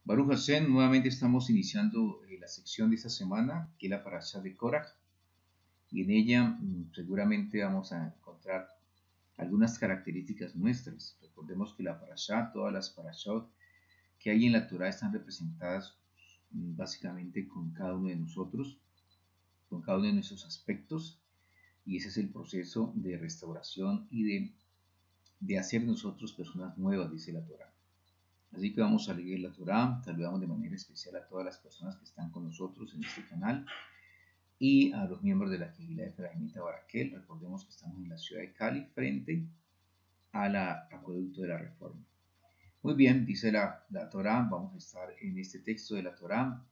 Baruch Hashem, nuevamente estamos iniciando la sección de esta semana, que es la Parashá de Korach, y en ella seguramente vamos a encontrar algunas características nuestras. Recordemos que la Parashá, todas las Parashot que hay en la Torah están representadas básicamente con cada uno de nosotros, con cada uno de nuestros aspectos, y ese es el proceso de restauración y de hacer nosotros personas nuevas, dice la Torah. Así que vamos a leer la Torá. Saludamos de manera especial a todas las personas que están con nosotros en este canal y a los miembros de la Kehilá Efraimita Baraquel. Recordemos que estamos en la ciudad de Cali, frente al acueducto de la Reforma. Muy bien, dice la Torá. Vamos a estar en este texto de la Torá,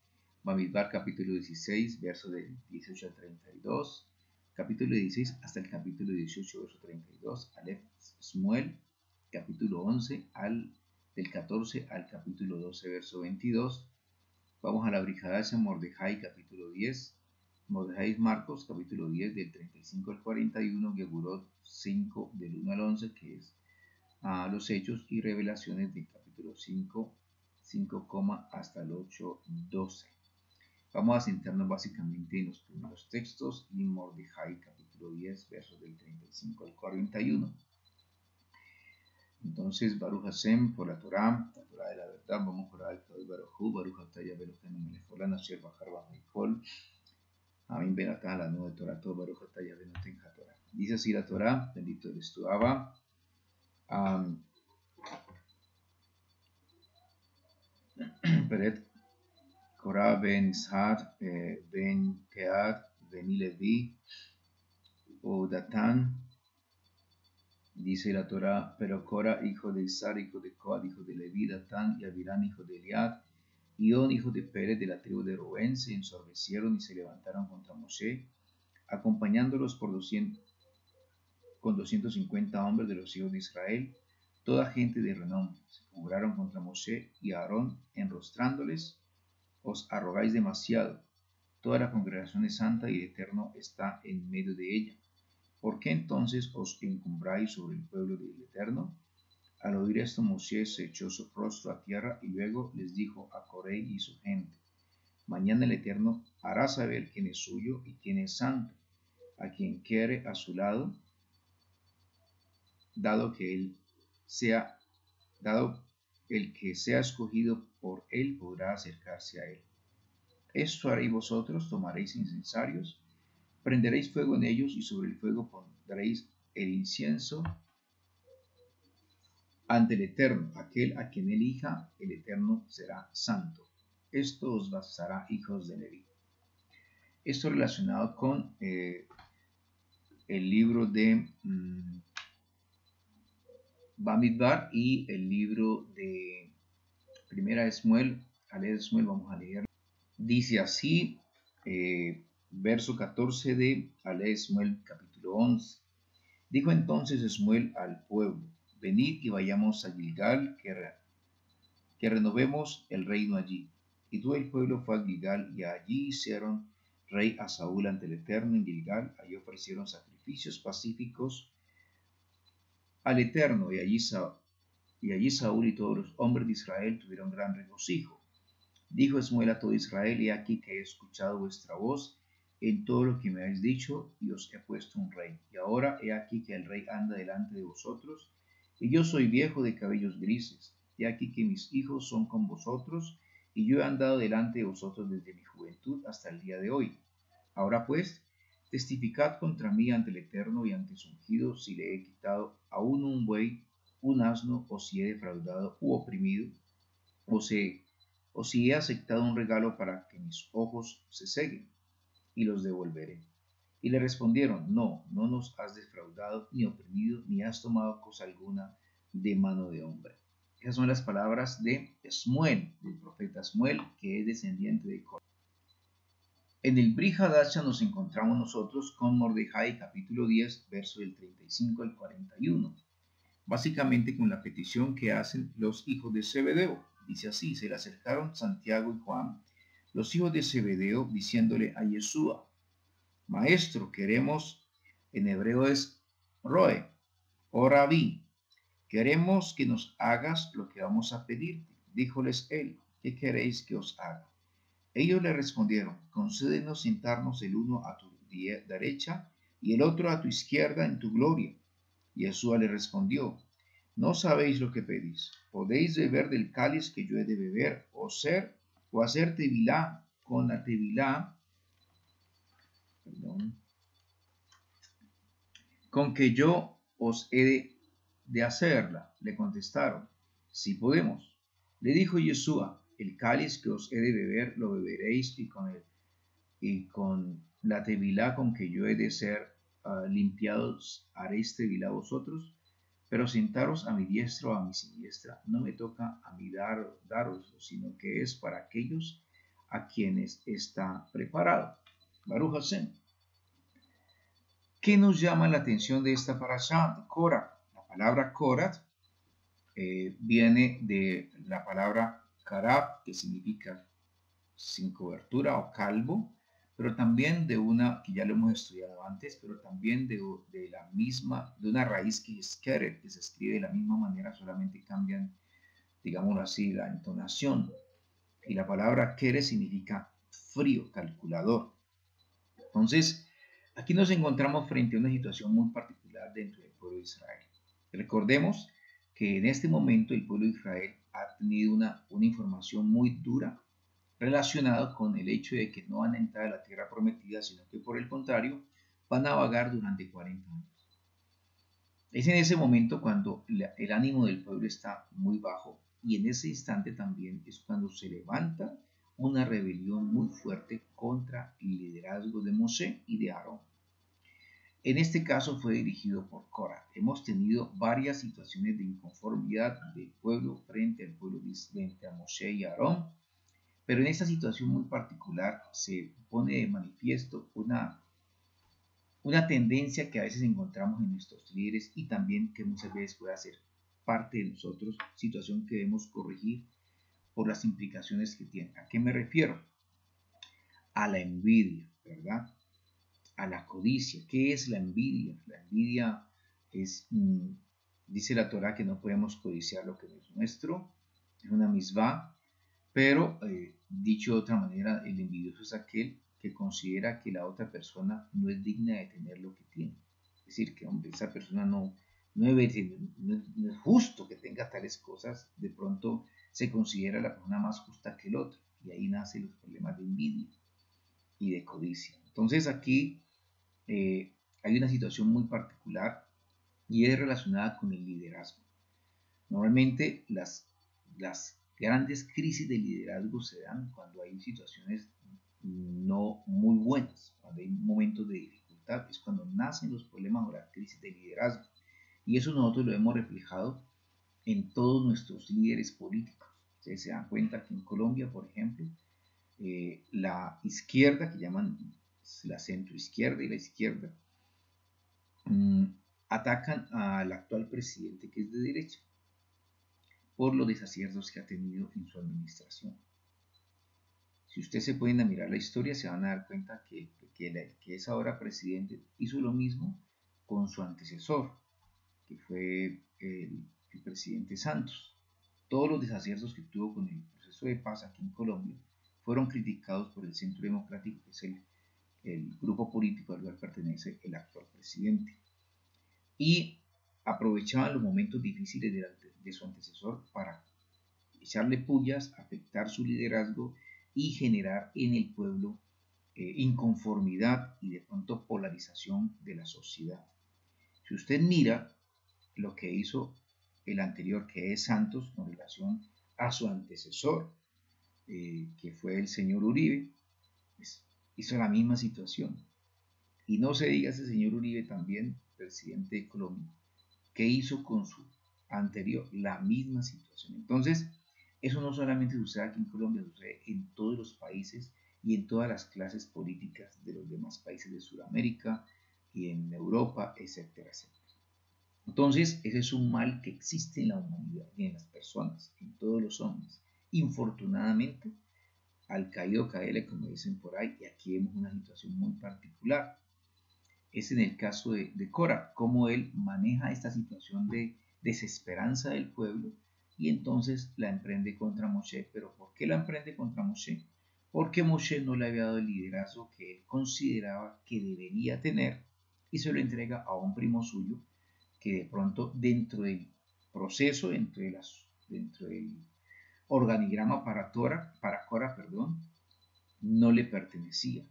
Bamidbar capítulo 16, verso del 18 al 32, capítulo 16 hasta el capítulo 18, verso 32, Alef Shmuel, capítulo 11 del 14 al capítulo 12, verso 22. Vamos a la Brihadash Mordejai, capítulo 10. Mordejai Marcos, capítulo 10, del 35 al 41. Gegurot 5, del 1 al 11, que es los hechos y revelaciones del capítulo 5, hasta el 8, 12. Vamos a centrarnos básicamente en los primeros textos y Mordejai, capítulo 10, versos del 35 al 41. Entonces, Baruch Hashem, por la Torah de la verdad, vamos a orar al Kadosh Baruj Hu, Baruch Ataya Belokeinu Melech Olam, Asher Bachar Bamikol, Amin Benatán, la nueva Torah, todo Baruch Ataya Benoten HaTorah. Dice así la Torah, bendito eres tú, Abba. Peret Korah ben Ishar ben Keat ben Levi o Datán. Dice la Torah, pero Korah, hijo de Ishar, hijo de Koat, hijo de Levi, Datán y Abirán, hijo de Eliad, y On, hijo de Pérez, de la tribu de Rubén, se ensorbecieron y se levantaron contra Moshe, acompañándolos con 250 hombres de los hijos de Israel, toda gente de renombre. Se conjuraron contra Moshe y Aarón, enrostrándoles: os arrogáis demasiado, toda la congregación es santa y el Eterno está en medio de ella. ¿Por qué entonces os encumbráis sobre el pueblo del Eterno? Al oír esto, Moshe se echó su rostro a tierra y luego les dijo a Coré y su gente: mañana el Eterno hará saber quién es suyo y quién es santo, a quien quiere a su lado, dado el que sea escogido por él podrá acercarse a él. Esto haréis vosotros: tomaréis incensarios, prenderéis fuego en ellos y sobre el fuego pondréis el incienso ante el Eterno. Aquel a quien elija el Eterno será santo. Esto os bastará, hijos de Leví. Esto relacionado con el libro de Bamidbar y el libro de Primera de Shmuel. Vamos a leer. Dice así, verso 14 de Shmuel, capítulo 11. Dijo entonces Shmuel al pueblo: venid y vayamos a Gilgal, que renovemos el reino allí. Y todo el pueblo fue a Gilgal, y allí hicieron rey a Saúl ante el Eterno en Gilgal. Allí ofrecieron sacrificios pacíficos al Eterno, y allí Saúl y todos los hombres de Israel tuvieron gran regocijo. Dijo Shmuel a todo Israel: he aquí que he escuchado vuestra voz en todo lo que me habéis dicho, y os he puesto un rey. Y ahora he aquí que el rey anda delante de vosotros, y yo soy viejo de cabellos grises. He aquí que mis hijos son con vosotros, y yo he andado delante de vosotros desde mi juventud hasta el día de hoy. Ahora pues, testificad contra mí ante el Eterno y ante su ungido, si le he quitado aún un buey, un asno, o si he defraudado u oprimido, o si he aceptado un regalo para que mis ojos se ceguen, y los devolveré. Y le respondieron: no nos has defraudado, ni oprimido, ni has tomado cosa alguna de mano de hombre. Esas son las palabras de Shmuel, del profeta Shmuel, que es descendiente de Korah. En el Brit Hadasha nos encontramos nosotros con Mordejai, capítulo 10, verso del 35 al 41. Básicamente con la petición que hacen los hijos de Zebedeo. Dice así: se le acercaron Santiago y Juan, los hijos de Zebedeo, diciéndole a Yeshua: maestro, queremos, en hebreo es Roe, o Rabí, queremos que nos hagas lo que vamos a pedirte. Díjoles él: ¿qué queréis que os haga? Ellos le respondieron, concédenos sentarnos el uno a tu derecha y el otro a tu izquierda en tu gloria. Y Jesús le respondió, no sabéis lo que pedís. ¿Podéis beber del cáliz que yo he de beber, o hacer tevilá con la tevilá, perdón, con que yo os he de hacerla? Le contestaron, sí podemos. Le dijo Yeshua, el cáliz que os he de beber lo beberéis, y con la tevilá con que yo he de ser limpiados haréis tevilá vosotros, pero sentaros a mi diestra o a mi siniestra no me toca a mí daroslo, sino que es para aquellos a quienes está preparado. Baruch Hashem. ¿Qué nos llama la atención de esta parashá de Korah? La palabra Korah viene de la palabra karab, que significa sin cobertura o calvo, pero también de una, que ya lo hemos estudiado antes, pero también de una raíz que es keret, que se escribe de la misma manera, solamente cambian, digámoslo así, la entonación. Y la palabra keret significa frío, calculador. Entonces, aquí nos encontramos frente a una situación muy particular dentro del pueblo de Israel. Recordemos que en este momento el pueblo de Israel ha tenido una información muy dura relacionado con el hecho de que no van a entrar a la tierra prometida, sino que por el contrario van a vagar durante 40 años. Es en ese momento cuando el ánimo del pueblo está muy bajo, y en ese instante también es cuando se levanta una rebelión muy fuerte contra el liderazgo de Moshe y de Aarón. En este caso fue dirigido por Korah. Hemos tenido varias situaciones de inconformidad del pueblo frente a Moshe y Aarón, pero en esta situación muy particular se pone de manifiesto una tendencia que a veces encontramos en nuestros líderes y también que muchas veces puede ser parte de nosotros, situación que debemos corregir por las implicaciones que tiene. ¿A qué me refiero? A la envidia, ¿verdad? A la codicia. ¿Qué es la envidia? La envidia es, dice la Torah, que no podemos codiciar lo que no es nuestro, es una misvá. Pero, dicho de otra manera, el envidioso es aquel que considera que la otra persona no es digna de tener lo que tiene. Es decir, que hombre, esa persona no es justo que tenga tales cosas. De pronto se considera la persona más justa que el otro. Y ahí nacen los problemas de envidia y de codicia. Entonces aquí hay una situación muy particular y es relacionada con el liderazgo. Normalmente las grandes crisis de liderazgo se dan cuando hay situaciones no muy buenas, cuando hay momentos de dificultad, es cuando nacen los problemas o las crisis de liderazgo. Y eso nosotros lo hemos reflejado en todos nuestros líderes políticos. Ustedes se dan cuenta que en Colombia, por ejemplo, la izquierda, que llaman la centroizquierda y la izquierda, atacan al actual presidente, que es de derecha, por los desaciertos que ha tenido en su administración. Si ustedes se pueden mirar la historia, se van a dar cuenta que el que es ahora presidente hizo lo mismo con su antecesor, que fue el presidente Santos. Todos los desaciertos que tuvo con el proceso de paz aquí en Colombia fueron criticados por el Centro Democrático, que es el grupo político al cual pertenece el actual presidente. Y aprovechaban los momentos difíciles de su antecesor para echarle pullas, afectar su liderazgo y generar en el pueblo inconformidad y de pronto polarización de la sociedad. Si usted mira lo que hizo el anterior, que es Santos, con relación a su antecesor, que fue el señor Uribe, pues, hizo la misma situación. Y no se diga ese señor Uribe también, presidente de Colombia, que hizo con su anterior la misma situación. Entonces, eso no solamente sucede aquí en Colombia, sucede en todos los países y en todas las clases políticas de los demás países de Sudamérica y en Europa, etcétera, etcétera. Entonces, ese es un mal que existe en la humanidad y en las personas, en todos los hombres. Infortunadamente, al caído caele, como dicen por ahí, y aquí vemos una situación muy particular. Es en el caso de Korah, cómo él maneja esta situación de desesperanza del pueblo y entonces la emprende contra Moshe. ¿Pero por qué la emprende contra Moshe? Porque Moshe no le había dado el liderazgo que él consideraba que debería tener y se lo entrega a un primo suyo que de pronto dentro del proceso, dentro del organigrama para Cora, no le pertenecía.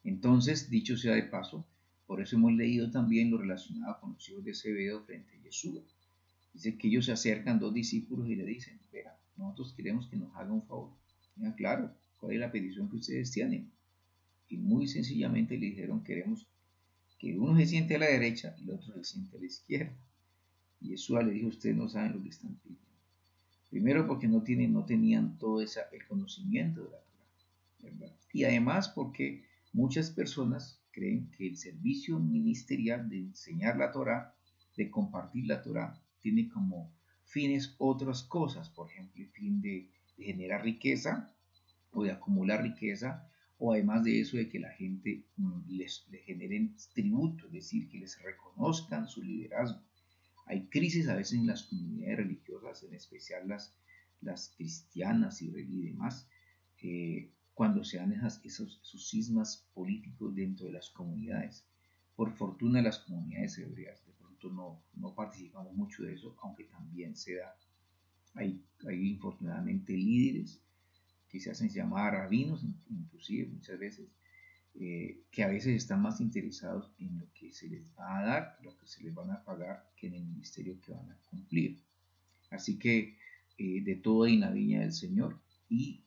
Entonces, dicho sea de paso, por eso hemos leído también lo relacionado con los hijos de Zebedeo frente a Yeshua. Dice que ellos se acercan dos discípulos y le dicen, vea, nosotros queremos que nos haga un favor. Ya, claro, ¿cuál es la petición que ustedes tienen? Y muy sencillamente le dijeron, queremos que uno se siente a la derecha y el otro se siente a la izquierda. Y Yeshua le dijo, ustedes no saben lo que están pidiendo. Primero porque no tenían todo el conocimiento de la Torah, ¿verdad? Y además porque muchas personas creen que el servicio ministerial de enseñar la Torah, de compartir la Torah, tiene como fines otras cosas, por ejemplo, el fin de generar riqueza o de acumular riqueza, o además de eso de que la gente les generen tributo, es decir, que les reconozcan su liderazgo. Hay crisis a veces en las comunidades religiosas, en especial las cristianas y demás, cuando se dan esos cismas políticos dentro de las comunidades. Por fortuna las comunidades hebreas de pronto no participamos mucho de eso, aunque también se da. Hay infortunadamente líderes que se hacen llamar rabinos, inclusive muchas veces, que a veces están más interesados en lo que se les va a dar, lo que se les van a pagar, que en el ministerio que van a cumplir. Así que de todo hay en la viña del Señor y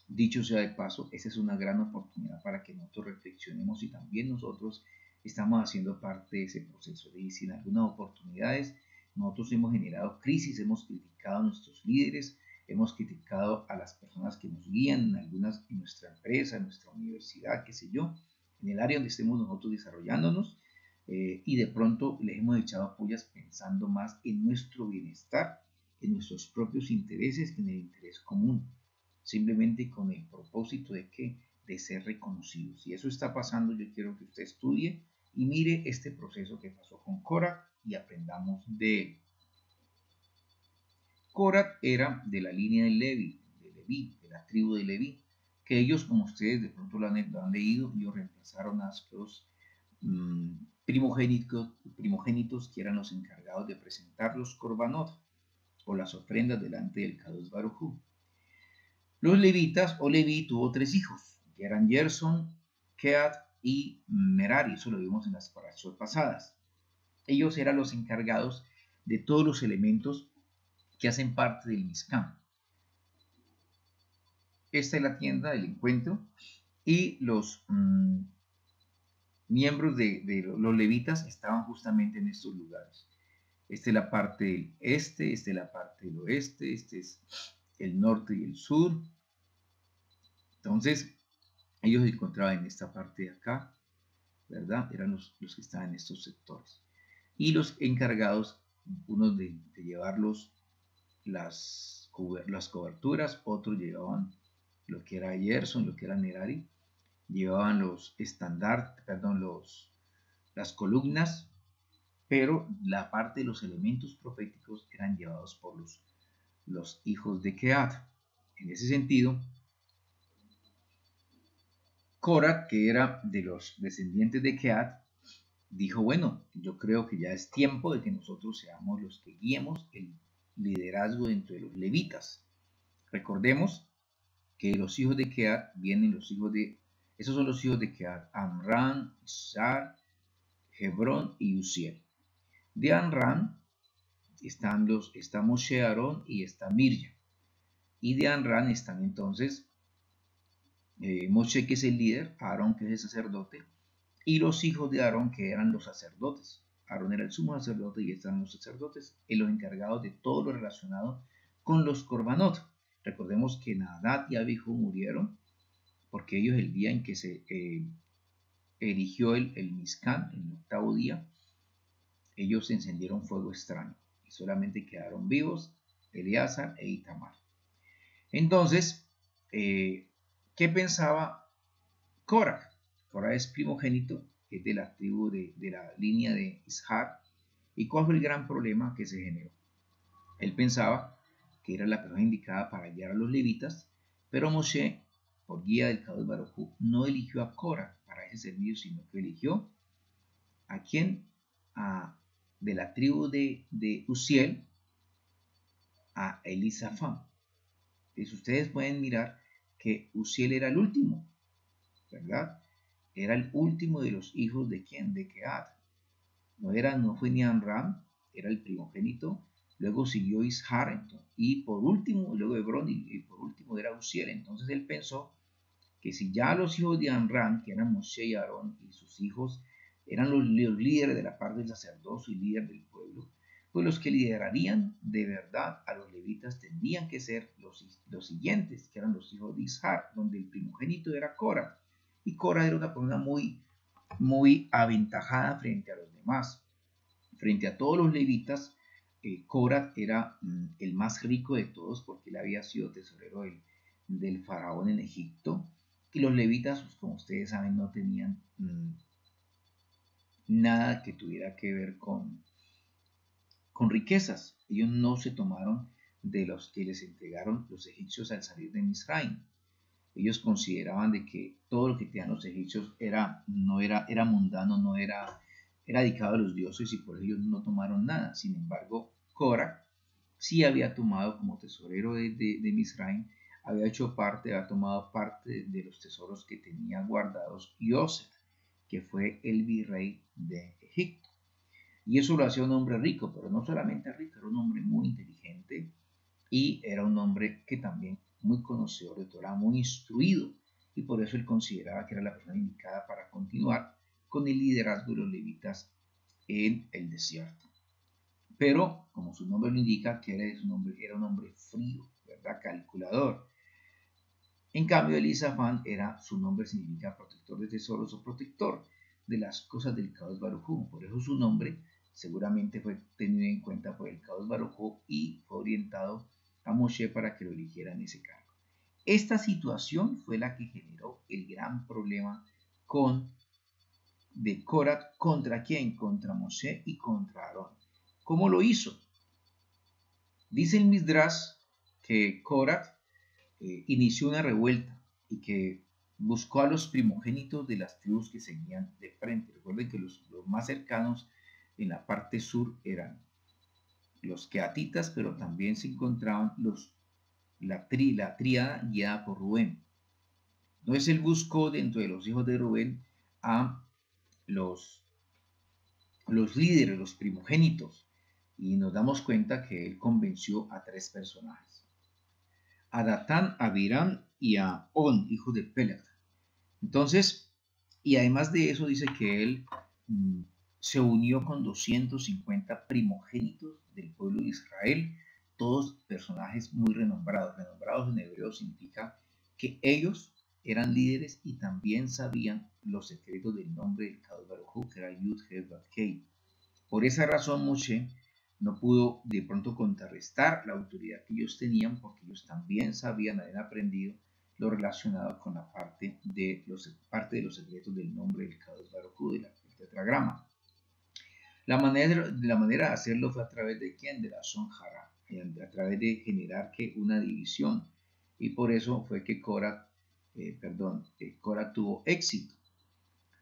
dicho sea de paso, esa es una gran oportunidad para que nosotros reflexionemos y también nosotros estamos haciendo parte de ese proceso. Y si en algunas oportunidades nosotros hemos generado crisis, hemos criticado a nuestros líderes, hemos criticado a las personas que nos guían en nuestra empresa, en nuestra universidad, qué sé yo, en el área donde estemos nosotros desarrollándonos, y de pronto les hemos echado apoyas pensando más en nuestro bienestar, en nuestros propios intereses que en el interés común, simplemente con el propósito de ser reconocidos. Si eso está pasando, yo quiero que usted estudie y mire este proceso que pasó con Korah y aprendamos de él. Korah era de la línea de Leví, de la tribu de Leví, que ellos, como ustedes de pronto lo han leído, ellos reemplazaron a los primogénitos que eran los encargados de presentar los korbanot o las ofrendas delante del Kadosh Baruj Hu. Los levitas o Leví tuvo tres hijos, que eran Gerson, Keat y Merari. Eso lo vimos en las parashot pasadas. Ellos eran los encargados de todos los elementos que hacen parte del Mizkan. Esta es la tienda del encuentro y los miembros de los levitas estaban justamente en estos lugares. Esta es la parte del este, esta es la parte del oeste, este es el norte y el sur. Entonces, ellos se encontraban en esta parte de acá, ¿verdad? Eran los que estaban en estos sectores. Y los encargados, unos de llevar las coberturas, otros llevaban lo que era Gerson, lo que era Merari, llevaban los estandartes, las columnas, pero la parte de los elementos proféticos eran llevados por los hijos de Keat. En ese sentido, Korah, que era de los descendientes de Keat, dijo, bueno, yo creo que ya es tiempo de que nosotros seamos los que guiemos el liderazgo dentro de los levitas. Recordemos que los hijos de Keat esos son los hijos de Keat: Amram, Izhar, Hebrón y Uziel. De Amram está Moshe, Aarón y está Mirja. Y de Amram están entonces Moshe, que es el líder, Aarón, que es el sacerdote, y los hijos de Aarón, que eran los sacerdotes. Aarón era el sumo sacerdote y están los sacerdotes, los encargados de todo lo relacionado con los korbanot. Recordemos que Nadab y Abihu murieron porque ellos, el día en que se erigió el Mizkan, el octavo día, ellos encendieron fuego extraño y solamente quedaron vivos Eleazar e Itamar. Entonces, ¿qué pensaba Korah? Korah es primogénito, es de la tribu de la línea de Ishar. ¿Y cuál fue el gran problema que se generó? Él pensaba que era la persona indicada para guiar a los levitas, pero Moshe, por guía del Kadosh Baruj Hu, no eligió a Cora para ese servicio, sino que eligió a quien, de la tribu de Uziel, a Elisafán. Entonces ustedes pueden mirar que Uziel era el último, ¿verdad? Era el último de los hijos de quién, de Kehat. No fue ni Amram, era el primogénito. Luego siguió Ishar, y por último, luego Hebrón, y por último era Uziel. Entonces él pensó que si ya los hijos de Amram, que eran Moshe y Aarón, y sus hijos eran los líderes de la parte del sacerdocio y líder del pueblo, pues los que liderarían de verdad a los levitas tendrían que ser los siguientes, que eran los hijos de Ishar, donde el primogénito era Cora. Y Cora era una persona muy aventajada frente a los demás. Frente a todos los levitas, Cora era el más rico de todos porque él había sido tesorero del faraón en Egipto. Y los levitas, pues, como ustedes saben, no tenían nada que tuviera que ver con riquezas. Ellos no se tomaron de los que les entregaron los egipcios al salir de Misraim. Ellos consideraban de que todo lo que tenían los egipcios era mundano, era dedicado a los dioses, y por ello no tomaron nada. Sin embargo, Cora sí había tomado como tesorero de Misraim, había tomado parte de los tesoros que tenía guardados Yosef, que fue el virrey de Egipto. Y eso lo hacía un hombre rico, pero no solamente rico, era un hombre muy inteligente y era un hombre que también muy conocedor de Torah, muy instruido, y por eso él consideraba que era la persona indicada para continuar con el liderazgo de los levitas en el desierto. Pero, como su nombre lo indica, que era un hombre frío, ¿verdad? Calculador. En cambio, Elisafán su nombre significa protector de tesoros o protector de las cosas del Kadosh Baruj Hu. Por eso su nombre seguramente fue tenido en cuenta por el Kadosh Baruj Hu y fue orientado a Moshe para que lo eligiera en ese cargo. Esta situación fue la que generó el gran problema de Corat. ¿Contra quién? Contra Moshe y contra Aarón. ¿Cómo lo hizo? Dice el Midrash que Corat inició una revuelta y que buscó a los primogénitos de las tribus que seguían de frente. Recuerden que los más cercanos en la parte sur eran los queatitas, pero también se encontraban la tríada guiada por Rubén. Entonces él buscó dentro de los hijos de Rubén a los líderes, los primogénitos, y nos damos cuenta que él convenció a 3 personajes: a Datán, a Abiram y a On, hijo de Peleg. Entonces, y además de eso dice que él se unió con 250 primogénitos del pueblo de Israel, todos personajes muy renombrados. Renombrados en hebreo significa que ellos eran líderes y también sabían los secretos del nombre del Kadosh Baruj Hu, que era Yud He Vav Kei. Por esa razón Moshe no pudo de pronto contrarrestar la autoridad que ellos tenían, porque ellos también habían aprendido lo relacionado con la parte de los secretos del nombre del Kadosh Baruj Hu, del tetragrama. La manera de hacerlo fue a través de quién, de la Shon Hara, a través de generar una división, y por eso fue que Cora tuvo éxito.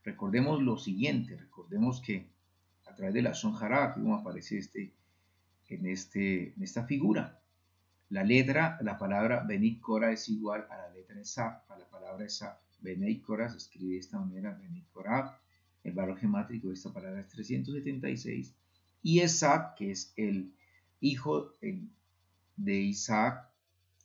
Recordemos lo siguiente, recordemos que a través de la Shon Hara, como aparece en esta figura, la palabra Benit Cora es igual a la letra Esaf, a la palabra Esaf. Benit Cora se escribe de esta manera, Benit Cora. El valor gemátrico de esta palabra es 376. Y Esaf, que es el hijo de Isaac,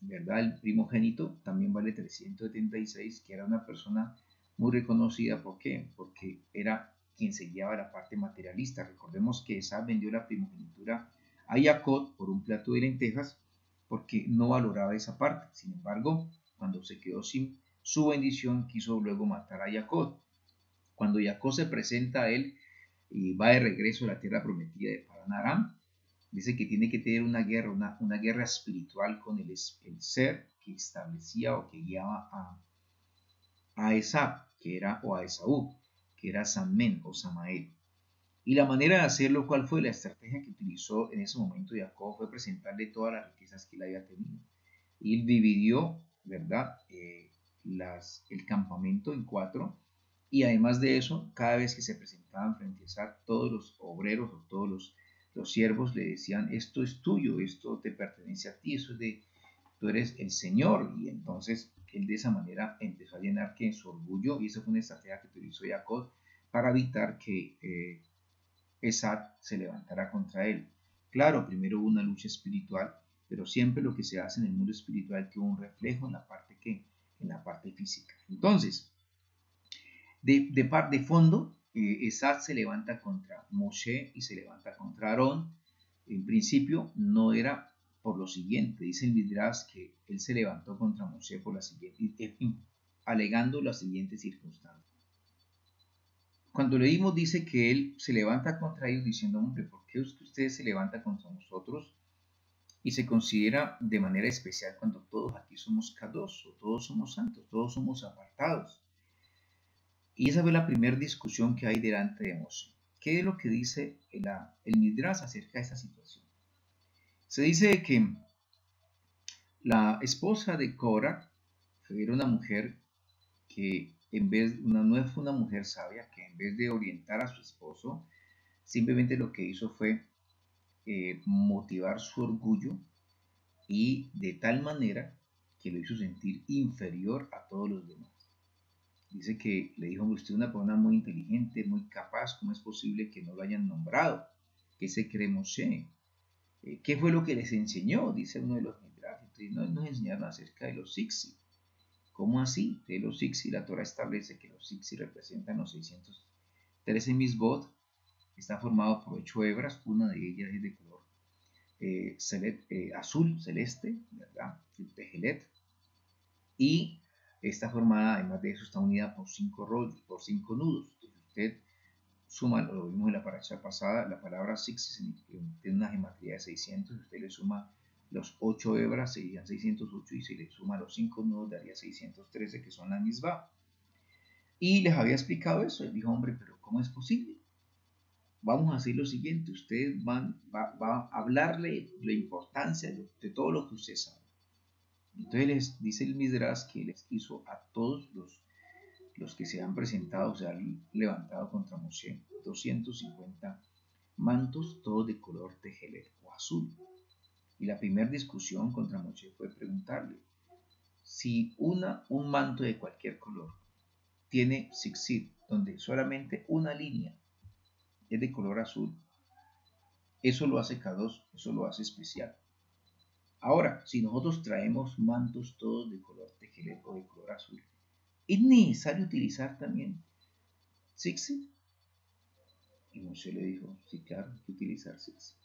¿verdad? El primogénito, también vale 376, que era una persona muy reconocida. ¿Por qué? Porque era quien se guiaba la parte materialista. Recordemos que Esaf vendió la primogenitura a Jacob por un plato de lentejas, porque no valoraba esa parte. Sin embargo, cuando se quedó sin su bendición, quiso luego matar a Jacob. Cuando Jacob se presenta a él y va de regreso a la tierra prometida de Padan Aram, dice que tiene que tener una guerra espiritual con el ser que establecía o que guiaba a Esab, o a Esaú, que era Sammen o Samael. Y la manera de hacerlo, ¿cuál fue la estrategia que utilizó en ese momento Jacob? Fue presentarle todas las riquezas que él había tenido. Y él dividió, ¿verdad? El campamento en 4. Y además de eso, cada vez que se presentaban frente a Isaac, todos los obreros o todos los siervos le decían, esto es tuyo, esto te pertenece a ti, eso es de, tú eres el Señor. Y entonces él de esa manera empezó a llenar que en su orgullo, y esa fue una estrategia que utilizó Jacob para evitar que Esad se levantara contra él. Claro, primero hubo una lucha espiritual, pero siempre lo que se hace en el mundo espiritual tiene un reflejo en la parte en la parte física. Entonces, de fondo, Esad se levanta contra Moshe y se levanta contra Aarón. En principio no era por lo siguiente, dice el Midrash que él se levantó contra Moshe por la siguiente, alegando las siguientes circunstancias. Cuando leímos dice que él se levanta contra ellos diciendo, hombre, ¿por qué ustedes se levantan contra nosotros? Y se considera de manera especial cuando todos aquí somos kadosh, todos somos santos, todos somos apartados. Y esa fue la primera discusión que hay delante de Moshe. ¿Qué es lo que dice el Midrash acerca de esta situación? Se dice que la esposa de Korah era una mujer que no fue una mujer sabia, que en vez de orientar a su esposo, simplemente lo que hizo fue motivar su orgullo y de tal manera que lo hizo sentir inferior a todos los demás. Dice que le dijo, usted es una persona muy inteligente, muy capaz, ¿cómo es posible que no lo hayan nombrado? ¿Qué se cree Moshe? ¿Qué fue lo que les enseñó? Dice uno de los midrash. Nos enseñaron acerca de los Sixi. ¿Cómo así? De los Sixi, la Torah establece que los Sixi representan los 613 misbot. Está formado por 8 hebras, una de ellas es de color azul, celeste, ¿verdad? El tejelet. Y está formada, además de eso, está unida por 5 rollos, por 5 nudos. Entonces usted suma, lo vimos en la paracha pasada, la palabra six tiene una gematría de 600, usted le suma los 8 hebras, serían 608, y si le suma los 5 nudos, daría 613, que son la misma. Y les había explicado eso, él dijo, hombre, pero ¿cómo es posible? Vamos a hacer lo siguiente, usted va a hablarle la importancia de todo lo que usted sabe. Entonces les dice el Midrash que les hizo a todos los que se han presentado, se han levantado contra Moshe, 250 mantos, todos de color tejelet o azul. Y la primera discusión contra Moshe fue preguntarle, si un manto de cualquier color tiene zigzag, donde solamente una línea es de color azul, eso lo hace K2, eso lo hace especial. Ahora, si nosotros traemos mantos todos de color tejelet o de color azul, ¿es necesario utilizar también zigzag? Y Moshe le dijo, sí, claro, hay que utilizar zigzag.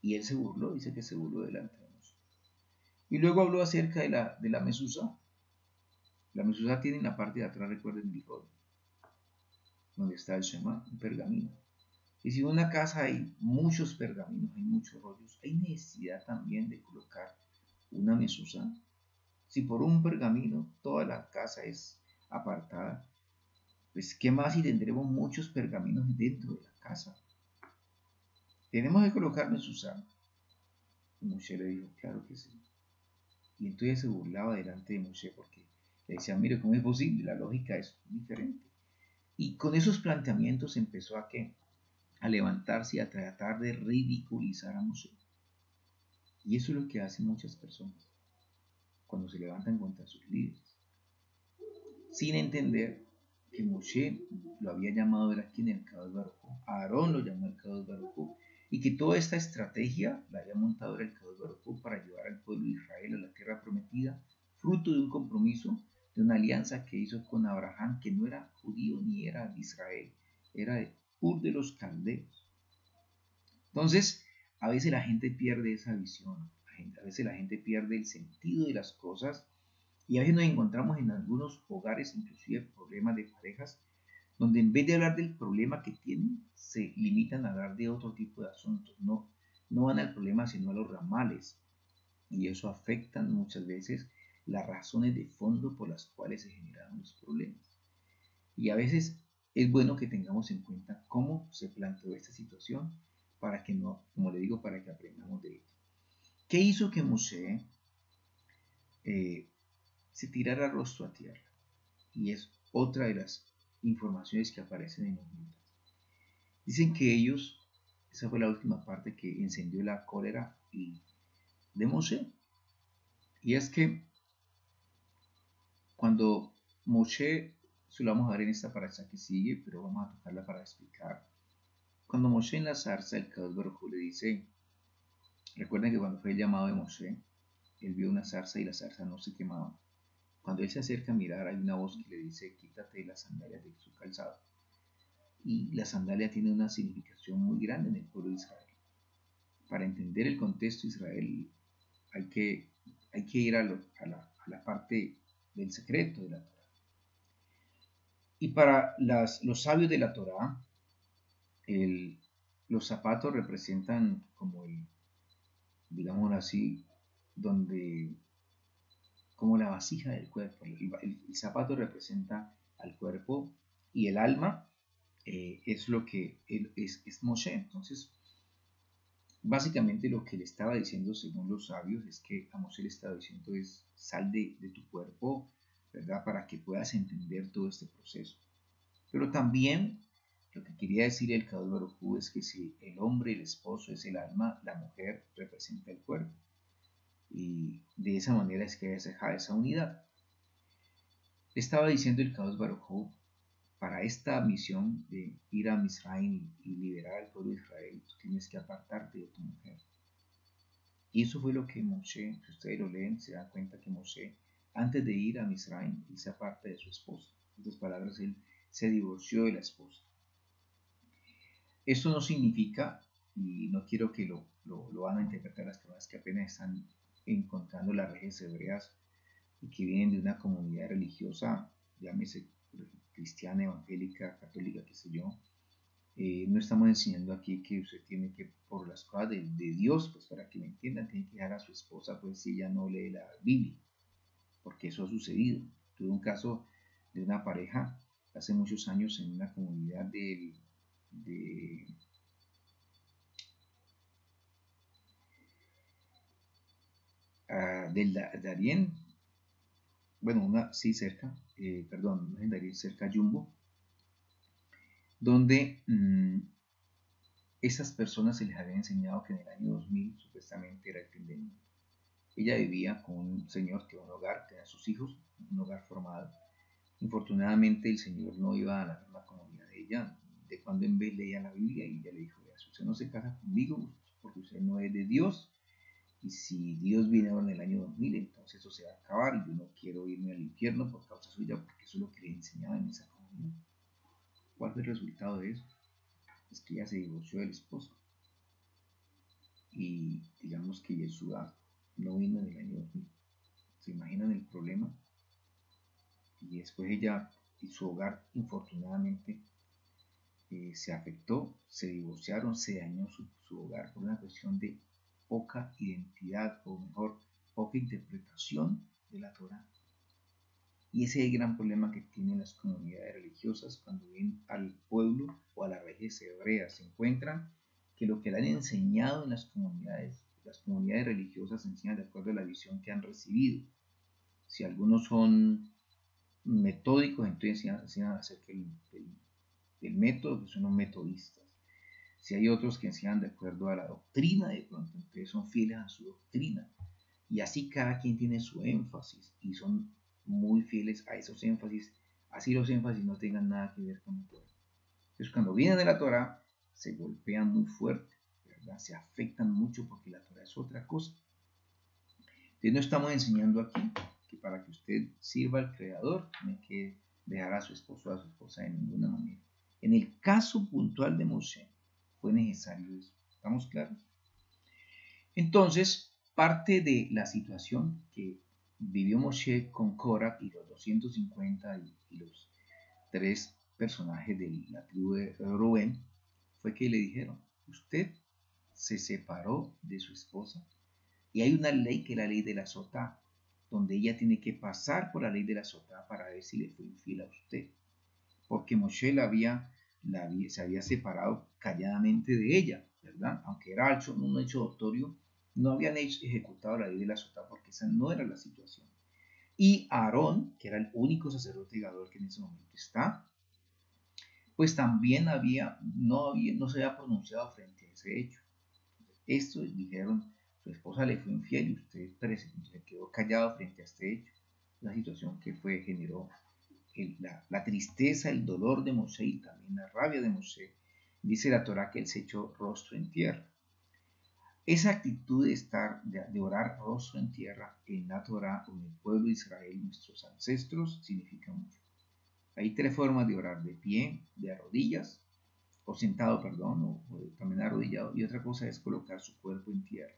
Y él se burló, dice que se burló delante de Moshe. Y luego habló acerca de la mezuzá. La mezuzá tiene en la parte de atrás, recuerden, el rollo, donde está el Shema, un pergamino. Y si en una casa hay muchos pergaminos, hay muchos rollos, hay necesidad también de colocar una mezuzá. Si por un pergamino toda la casa es apartada, pues qué más si tendremos muchos pergaminos dentro de la casa. Tenemos que colocar mezuzá. Y Moshe le dijo, claro que sí. Y entonces se burlaba delante de Moshe porque le decía, mire, ¿cómo es posible? La lógica es diferente. Y con esos planteamientos empezó a levantarse y a tratar de ridiculizar a Moshe. Y eso es lo que hacen muchas personas cuando se levantan contra sus líderes, sin entender que Moshe lo había llamado era quien el Kadosh Baruj Hu, Aarón lo llamó el Kadosh Baruj Hu, y que toda esta estrategia la había montado era el Kadosh Baruj Hu para llevar al pueblo de Israel a la tierra prometida, fruto de un compromiso, de una alianza que hizo con Abraham, que no era judío ni era de Israel, era de Ur de los Caldeos. Entonces, a veces la gente pierde esa visión, a veces la gente pierde el sentido de las cosas, y a veces nos encontramos en algunos hogares, inclusive problemas de parejas, donde en vez de hablar del problema que tienen, se limitan a hablar de otro tipo de asuntos, no van al problema sino a los ramales, y eso afecta muchas veces las razones de fondo por las cuales se generan los problemas. Y a veces es bueno que tengamos en cuenta cómo se planteó esta situación para que no, como le digo, para que aprendamos de ello. ¿Qué hizo que Moshe se tirara rostro a tierra? Y es otra de las informaciones que aparecen en los libros. Dicen que ellos, esa fue la última parte que encendió la cólera de Moshe. Y es que cuando Moshe, eso lo vamos a ver en esta paracha que sigue, pero vamos a tocarla para explicar. Cuando Moshe en la zarza, el Kadosh Baruj Hu le dice, recuerden que cuando fue el llamado de Moshe, él vio una zarza y la zarza no se quemaba. Cuando él se acerca a mirar, hay una voz que le dice, quítate las sandalias de su calzado. Y la sandalia tiene una significación muy grande en el pueblo de Israel. Para entender el contexto de Israel hay que ir a la parte del secreto de la Torah. Y para los sabios de la Torah, los zapatos representan como digámoslo así, como la vasija del cuerpo. El zapato representa al cuerpo y el alma es lo que es Moshe. Entonces, básicamente lo que le estaba diciendo según los sabios es que a Moshe le estaba diciendo es sal de tu cuerpo, ¿verdad? Para que puedas entender todo este proceso. Pero también lo que quería decir el Kadosh Baruj Hu es que si el hombre, el esposo es el alma, la mujer representa el cuerpo. Y de esa manera es que se deja esa unidad. Estaba diciendo el Kadosh Baruj Hu, para esta misión de ir a Misraim y liberar al pueblo de Israel, tú tienes que apartarte de tu mujer. Y eso fue lo que Moshe, si ustedes lo leen, se dan cuenta que Moshe, antes de ir a Misraim, él se aparta de su esposa. En otras palabras, él se divorció de la esposa. Esto no significa, y no quiero que lo van a interpretar las personas que apenas están encontrando las redes hebreas y que vienen de una comunidad religiosa, llámese cristiana, evangélica, católica, qué sé yo. No estamos enseñando aquí que usted tiene que, por las cosas de Dios, pues para que me entiendan, tiene que dejar a su esposa, pues si ella no lee la Biblia, porque eso ha sucedido. Tuve un caso de una pareja hace muchos años en una comunidad del Darién, bueno, sí, cerca, perdón, no es en Darién, cerca a Jumbo, donde esas personas se les había enseñado que en el año 2000 supuestamente era el fin del mundo. Ella vivía con un señor que un hogar, tenía sus hijos, un hogar formado. Infortunadamente el señor no iba a la misma comunidad de ella, de cuando en vez leía la Biblia y ella le dijo, si usted no se casa conmigo porque usted no es de Dios, y si Dios viene ahora en el año 2000, entonces eso se va a acabar y yo no quiero irme al infierno por causa suya porque eso es lo que le enseñaba en esa comunidad. ¿Cuál fue el resultado de eso? Es que ella se divorció del esposo y digamos que Yeshua no vino en el año 2000. ¿Se imaginan el problema? Y después ella y su hogar infortunadamente se afectó, se divorciaron, se dañó su hogar por una cuestión de poca identidad o mejor, poca interpretación de la Torah. Y ese es el gran problema que tienen las comunidades religiosas cuando ven al pueblo o a las raíces hebreas. Se encuentran que lo que le han enseñado en las comunidades religiosas enseñan de acuerdo a la visión que han recibido. Si algunos son metódicos, entonces enseñan acerca del método, que son los metodistas. Si hay otros que enseñan de acuerdo a la doctrina, de pronto, entonces son fieles a su doctrina. Y así cada quien tiene su énfasis y son muy fieles a esos énfasis, así los énfasis no tengan nada que ver con el Torah. Entonces cuando vienen de la Torah se golpean muy fuerte, ¿verdad? Se afectan mucho porque la Torah es otra cosa. Entonces no estamos enseñando aquí que para que usted sirva al Creador tiene que dejar a su esposo o a su esposa de ninguna manera. En el caso puntual de Moshe fue necesario eso. ¿Estamos claros? Entonces, parte de la situación que vivió Moshe con Korah y los 250 y los 3 personajes de la tribu de Rubén fue que le dijeron, usted se separó de su esposa y hay una ley que es la ley de la sotá, donde ella tiene que pasar por la ley de la sotá para ver si le fue infiel a usted. porque Moshe se había separado calladamente de ella, ¿verdad? Aunque era un hecho notorio, no habían ejecutado la ley de la sota porque esa no era la situación. Y Aarón, que era el único sacerdote gadol que en ese momento está, pues también no se había pronunciado frente a ese hecho. Esto dijeron, su esposa le fue infiel y usted se quedó callado frente a este hecho. La situación que generó la tristeza, el dolor de Moshe y también la rabia de Moshe. Dice la Torah que él se echó rostro en tierra. Esa actitud de orar rostro en tierra en la Torah o en el pueblo de Israel, nuestros ancestros, significa mucho. Hay tres formas de orar: de pie, de rodillas, o sentado, perdón, o también arrodillado, y otra cosa es colocar su cuerpo en tierra.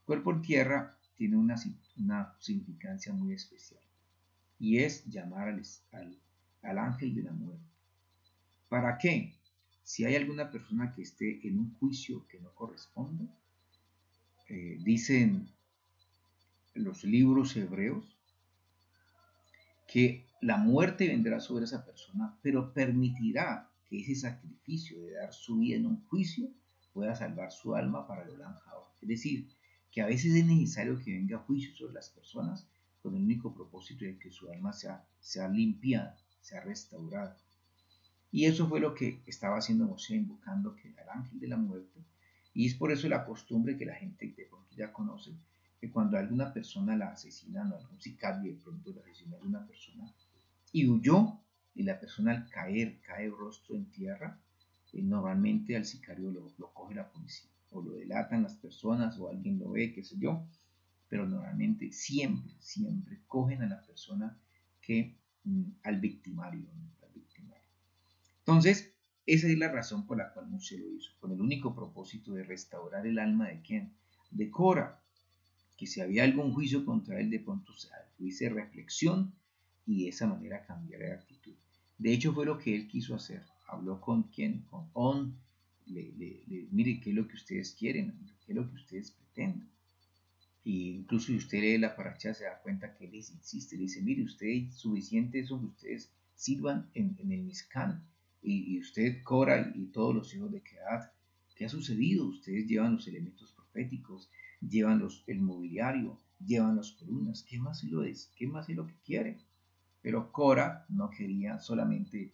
Cuerpo en tierra tiene una significancia muy especial, y es llamar al ángel de la muerte. ¿Para qué? Si hay alguna persona que esté en un juicio que no corresponde, dicen los libros hebreos que la muerte vendrá sobre esa persona, pero permitirá que ese sacrificio de dar su vida en un juicio pueda salvar su alma para el Olam Haba. Es decir, que a veces es necesario que venga juicio sobre las personas con el único propósito de que su alma sea limpiada, sea restaurada. Y eso fue lo que estaba haciendo Moshe, invocando al ángel de la muerte. Y es por eso la costumbre que la gente de pronto ya conoce, que cuando alguna persona la asesinan o algún sicario de pronto la asesina a alguna persona y huyó, y la persona al cae rostro en tierra, normalmente al sicario lo coge la policía, o lo delatan las personas, o alguien lo ve, qué sé yo, pero normalmente siempre cogen a la persona al victimario, ¿no? Al victimario. Entonces, esa es la razón por la cual Moshe lo hizo, con el único propósito de restaurar el alma de ¿quién? De Cora, que si había algún juicio contra él, de pronto hubiese reflexión y de esa manera cambiara de actitud. De hecho, fue lo que él quiso hacer. Habló con quién, con On, mire, ¿qué es lo que ustedes quieren? ¿Qué es lo que ustedes pretenden? Y incluso si usted lee la paracha se da cuenta que él les insiste, le dice, mire, usted suficiente eso que ustedes sirvan en el Mizkan, y usted, Cora, y todos los hijos de Kehat, ¿qué ha sucedido? Ustedes llevan los elementos proféticos, llevan el mobiliario, llevan las columnas, ¿qué más es lo que quieren? Pero Cora no quería, no solamente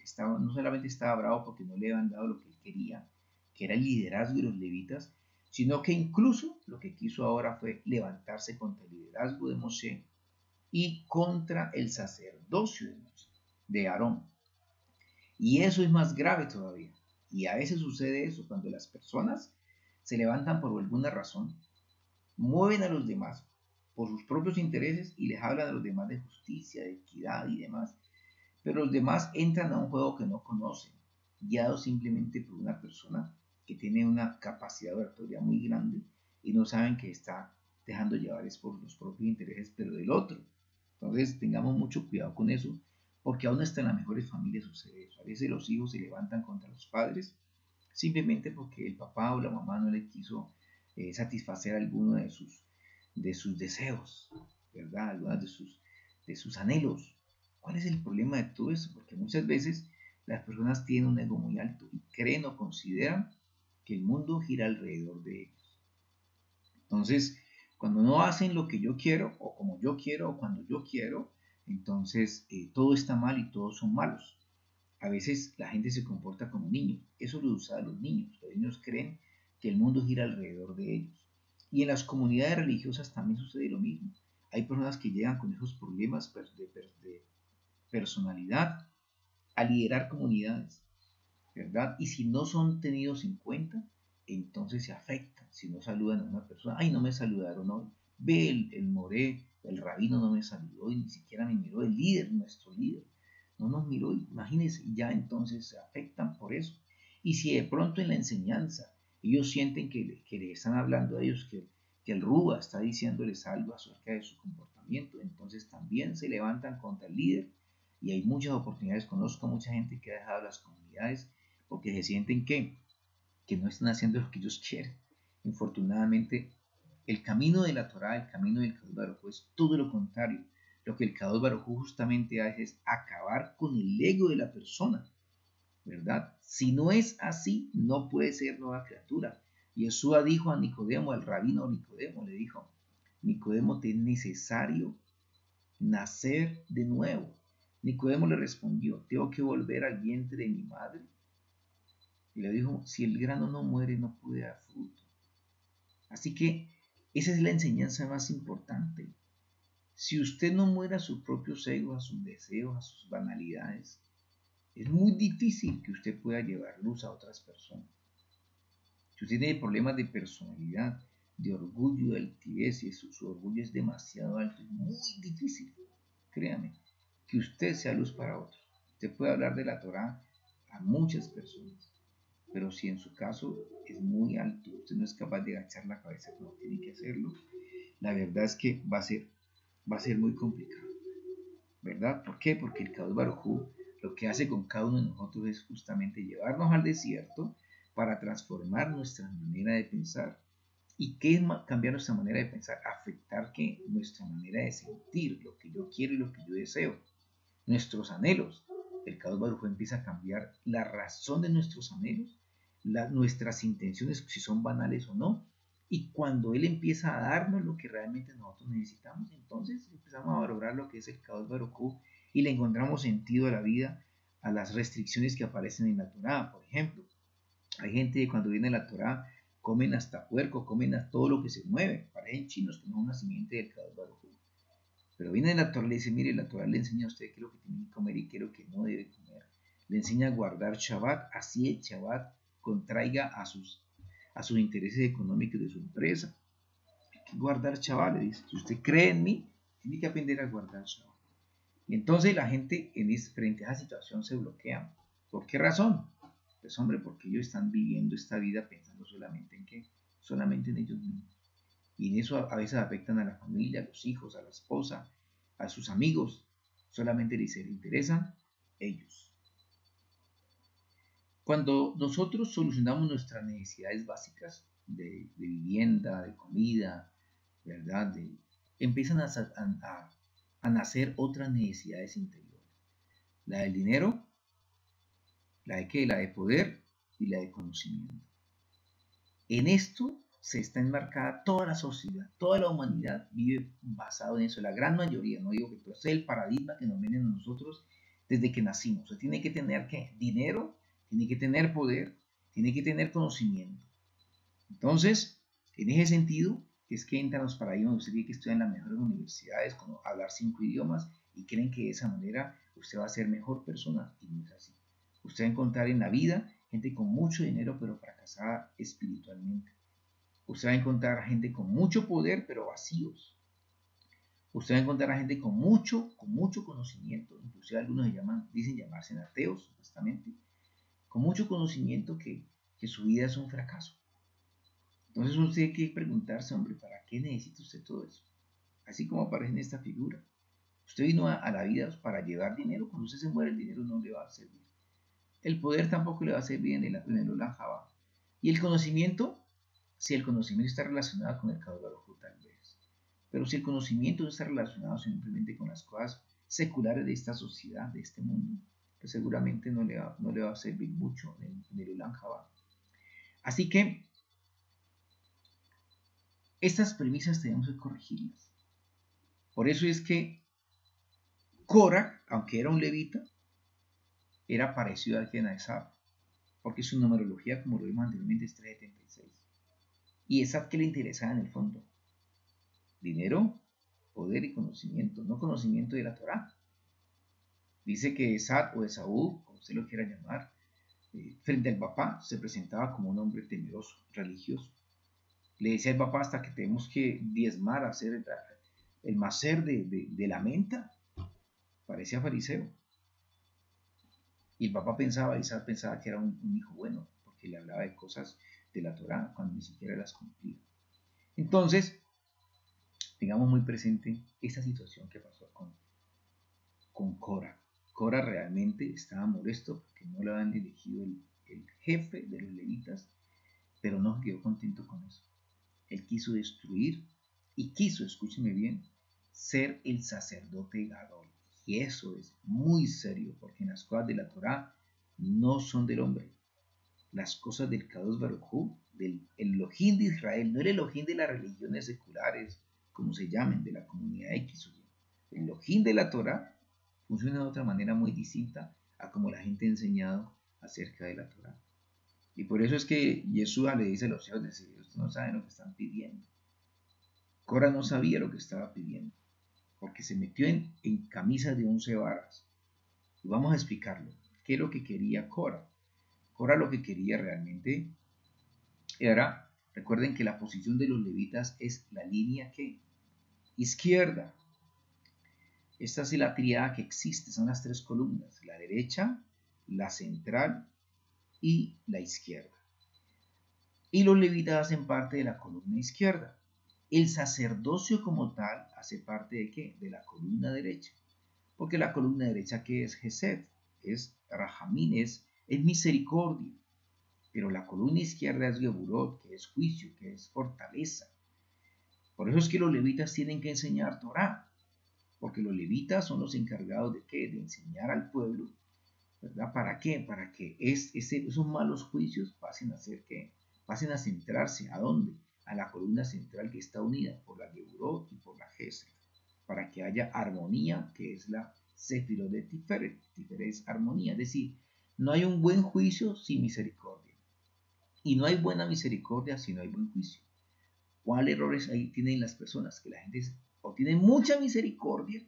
estaba bravo porque no le habían dado lo que él quería, que era el liderazgo de los levitas, sino que incluso lo que quiso ahora fue levantarse contra el liderazgo de Moshe y contra el sacerdocio de Aarón. Y eso es más grave todavía. Y a veces sucede eso, cuando las personas se levantan por alguna razón, mueven a los demás por sus propios intereses y les hablan a los demás de justicia, de equidad y demás, pero los demás entran a un juego que no conocen, guiados simplemente por una persona que tiene una capacidad oratoria muy grande y no saben que está dejando llevar es por los propios intereses, pero del otro. Entonces tengamos mucho cuidado con eso, porque aún hasta en las mejores familias sucede eso. A veces los hijos se levantan contra los padres simplemente porque el papá o la mamá no le quiso satisfacer alguno de sus deseos, ¿verdad? Algunos de sus anhelos. ¿Cuál es el problema de todo eso? Porque muchas veces las personas tienen un ego muy alto y creen o consideran que el mundo gira alrededor de ellos. Entonces, cuando no hacen lo que yo quiero, o como yo quiero, o cuando yo quiero, entonces todo está mal y todos son malos. A veces la gente se comporta como niños. Eso lo usan los niños. Los niños creen que el mundo gira alrededor de ellos. Y en las comunidades religiosas también sucede lo mismo. Hay personas que llegan con esos problemas de personalidad a liderar comunidades, ¿verdad? Y si no son tenidos en cuenta, entonces se afectan. Si no saludan a una persona, ay, no me saludaron hoy. Ve el moré, el rabino no me saludó y ni siquiera me miró, el líder, nuestro líder, no nos miró, imagínense, y ya entonces se afectan por eso. Y si de pronto en la enseñanza ellos sienten que le están hablando a ellos, que el Rúa está diciéndoles algo acerca de su comportamiento, entonces también se levantan contra el líder y hay muchas oportunidades. Conozco a mucha gente que ha dejado las comunidades porque se sienten que no están haciendo lo que ellos quieren. Infortunadamente, el camino de la Torá, el camino del Kadosh Baruj Hu, es todo lo contrario. lo que el Kadosh Baruj Hu justamente hace es acabar con el ego de la persona, ¿verdad? Si no es así, no puede ser nueva criatura. Yeshua dijo a Nicodemo, al rabino Nicodemo, le dijo, Nicodemo, te es necesario nacer de nuevo. Nicodemo le respondió, tengo que volver al vientre de mi madre. Y le dijo, si el grano no muere, no puede dar fruto. Así que esa es la enseñanza más importante. Si usted no muere a sus propios egos, a sus deseos, a sus banalidades, es muy difícil que usted pueda llevar luz a otras personas. Si usted tiene problemas de personalidad, de orgullo, de altivez, y su orgullo es demasiado alto, es muy difícil, créame, que usted sea luz para otros. Usted puede hablar de la Torá a muchas personas, pero si en su caso es muy alto, usted no es capaz de agachar la cabeza como tiene que hacerlo, la verdad es que va a ser muy complicado, ¿verdad? ¿Por qué? Porque el Kadosh Baruj Hu lo que hace con cada uno de nosotros es justamente llevarnos al desierto para transformar nuestra manera de pensar. ¿Y qué es cambiar nuestra manera de pensar? Afectar que nuestra manera de sentir, lo que yo quiero y lo que yo deseo, nuestros anhelos. El Kadosh Baruj Hu empieza a cambiar la razón de nuestros anhelos, nuestras intenciones, si son banales o no. Y cuando Él empieza a darnos lo que realmente nosotros necesitamos, entonces empezamos a valorar lo que es el Kadosh Baruj Hu y le encontramos sentido a la vida, a las restricciones que aparecen en la Torá. Por ejemplo, hay gente que cuando viene la Torá comen hasta puerco, comen a todo lo que se mueve. Parecen chinos que no es una simiente del Kadosh Baruj Hu. Pero viene la Torá y le dice, mire, la Torá le enseña a usted qué es lo que tiene que comer y qué es lo que no debe comer. Le enseña a guardar Shabbat, así el Shabbat contraiga a sus intereses económicos de su empresa. Hay que guardar Shabbat, le dice. Si usted cree en mí, tiene que aprender a guardar Shabbat. Y entonces la gente frente a esa situación se bloquea. ¿Por qué razón? Pues hombre, porque ellos están viviendo esta vida pensando solamente en qué, solamente en ellos mismos. Y en eso a veces afectan a la familia, a los hijos, a la esposa, a sus amigos. Solamente les interesan ellos. Cuando nosotros solucionamos nuestras necesidades básicas de vivienda, de comida, ¿verdad? Empiezan a nacer otras necesidades interiores. La del dinero, la de qué, la de poder y la de conocimiento. En esto se está enmarcada toda la sociedad, toda la humanidad vive basado en eso, la gran mayoría, no digo que todo, ese es el paradigma que nos viene a nosotros desde que nacimos. Usted tiene que tener ¿qué? Dinero, tiene que tener poder, tiene que tener conocimiento. Entonces, en ese sentido, es que entran los paradigmas, usted tiene que estudiar en las mejores universidades, como hablar 5 idiomas, y creen que de esa manera usted va a ser mejor persona, y no es así. Usted va a encontrar en la vida gente con mucho dinero, pero fracasada espiritualmente. Usted va a encontrar gente con mucho poder, pero vacíos. Usted va a encontrar a gente con mucho conocimiento, inclusive algunos dicen llamarse ateos, supuestamente, con mucho conocimiento que su vida es un fracaso. Entonces usted tiene que preguntarse, hombre, ¿para qué necesita usted todo eso? Así como aparece en esta figura. Usted vino a la vida para llevar dinero, cuando usted se muere el dinero no le va a servir. El poder tampoco le va a servir en el Olam Jabá. Y el conocimiento, si el conocimiento está relacionado con el Kadosh Baruj Hu, tal vez. Pero si el conocimiento no está relacionado simplemente con las cosas seculares de esta sociedad, de este mundo, pues seguramente no le va a servir mucho en el Olam Jabá. Así que estas premisas tenemos que corregirlas. Por eso es que Korah, aunque era un levita, era parecido al Esab, porque su numerología, como lo vimos anteriormente, es 376. Y Esab, ¿qué le interesaba en el fondo? Dinero, poder y conocimiento, no conocimiento de la Torá. Dice que Esab o Esaú, como usted lo quiera llamar, frente al papá se presentaba como un hombre temeroso, religioso. Le decía al papá, hasta que tenemos que diezmar, hacer el macer de la menta. Parecía fariseo. Y el papá pensaba, Isaac pensaba que era un hijo bueno, porque le hablaba de cosas de la Torá cuando ni siquiera las cumplía. Entonces, tengamos muy presente esta situación que pasó con Korah. Korah realmente estaba molesto porque no le habían elegido el jefe de los levitas, pero no quedó contento con eso. Él quiso destruir y quiso, escúcheme bien, ser el sacerdote Gadol. Y eso es muy serio, porque en las cosas de la Torá no son del hombre. Las cosas del Kadosh Baruj Hu, del Elohim de Israel, no el Elohim de las religiones seculares, como se llamen, de la comunidad X o Y. El Elohim de la Torá funciona de otra manera muy distinta a como la gente ha enseñado acerca de la Torá. Y por eso es que Yeshua le dice a los hijos de Israel: ustedes no saben lo que están pidiendo. Cora no sabía lo que estaba pidiendo, porque se metió en camisas de 11 varas. Y vamos a explicarlo. ¿Qué es lo que quería Cora? Cora lo que quería realmente era, recuerden que la posición de los levitas es la línea que izquierda. Esta es la triada que existe, son las tres columnas: la derecha, la central y la izquierda. Y los levitas hacen parte de la columna izquierda. El sacerdocio como tal hace parte de ¿qué? De la columna derecha. Porque la columna derecha, ¿qué es? Gesed, es Rahamín, es misericordia. Pero la columna izquierda es Geburot, que es juicio, que es fortaleza. Por eso es que los levitas tienen que enseñar Torah, porque los levitas son los encargados de ¿qué? De enseñar al pueblo, ¿verdad? ¿Para qué? Para que esos malos juicios pasen a ser ¿qué? Pasen a centrarse, ¿a dónde? A la columna central que está unida por la Geburot y por la Gesed, para que haya armonía, que es la Sefirot de Tiferet. Tiferet es armonía, es decir, no hay un buen juicio sin misericordia. Y no hay buena misericordia si no hay buen juicio. ¿Cuáles errores ahí tienen las personas? Que la gente o tiene mucha misericordia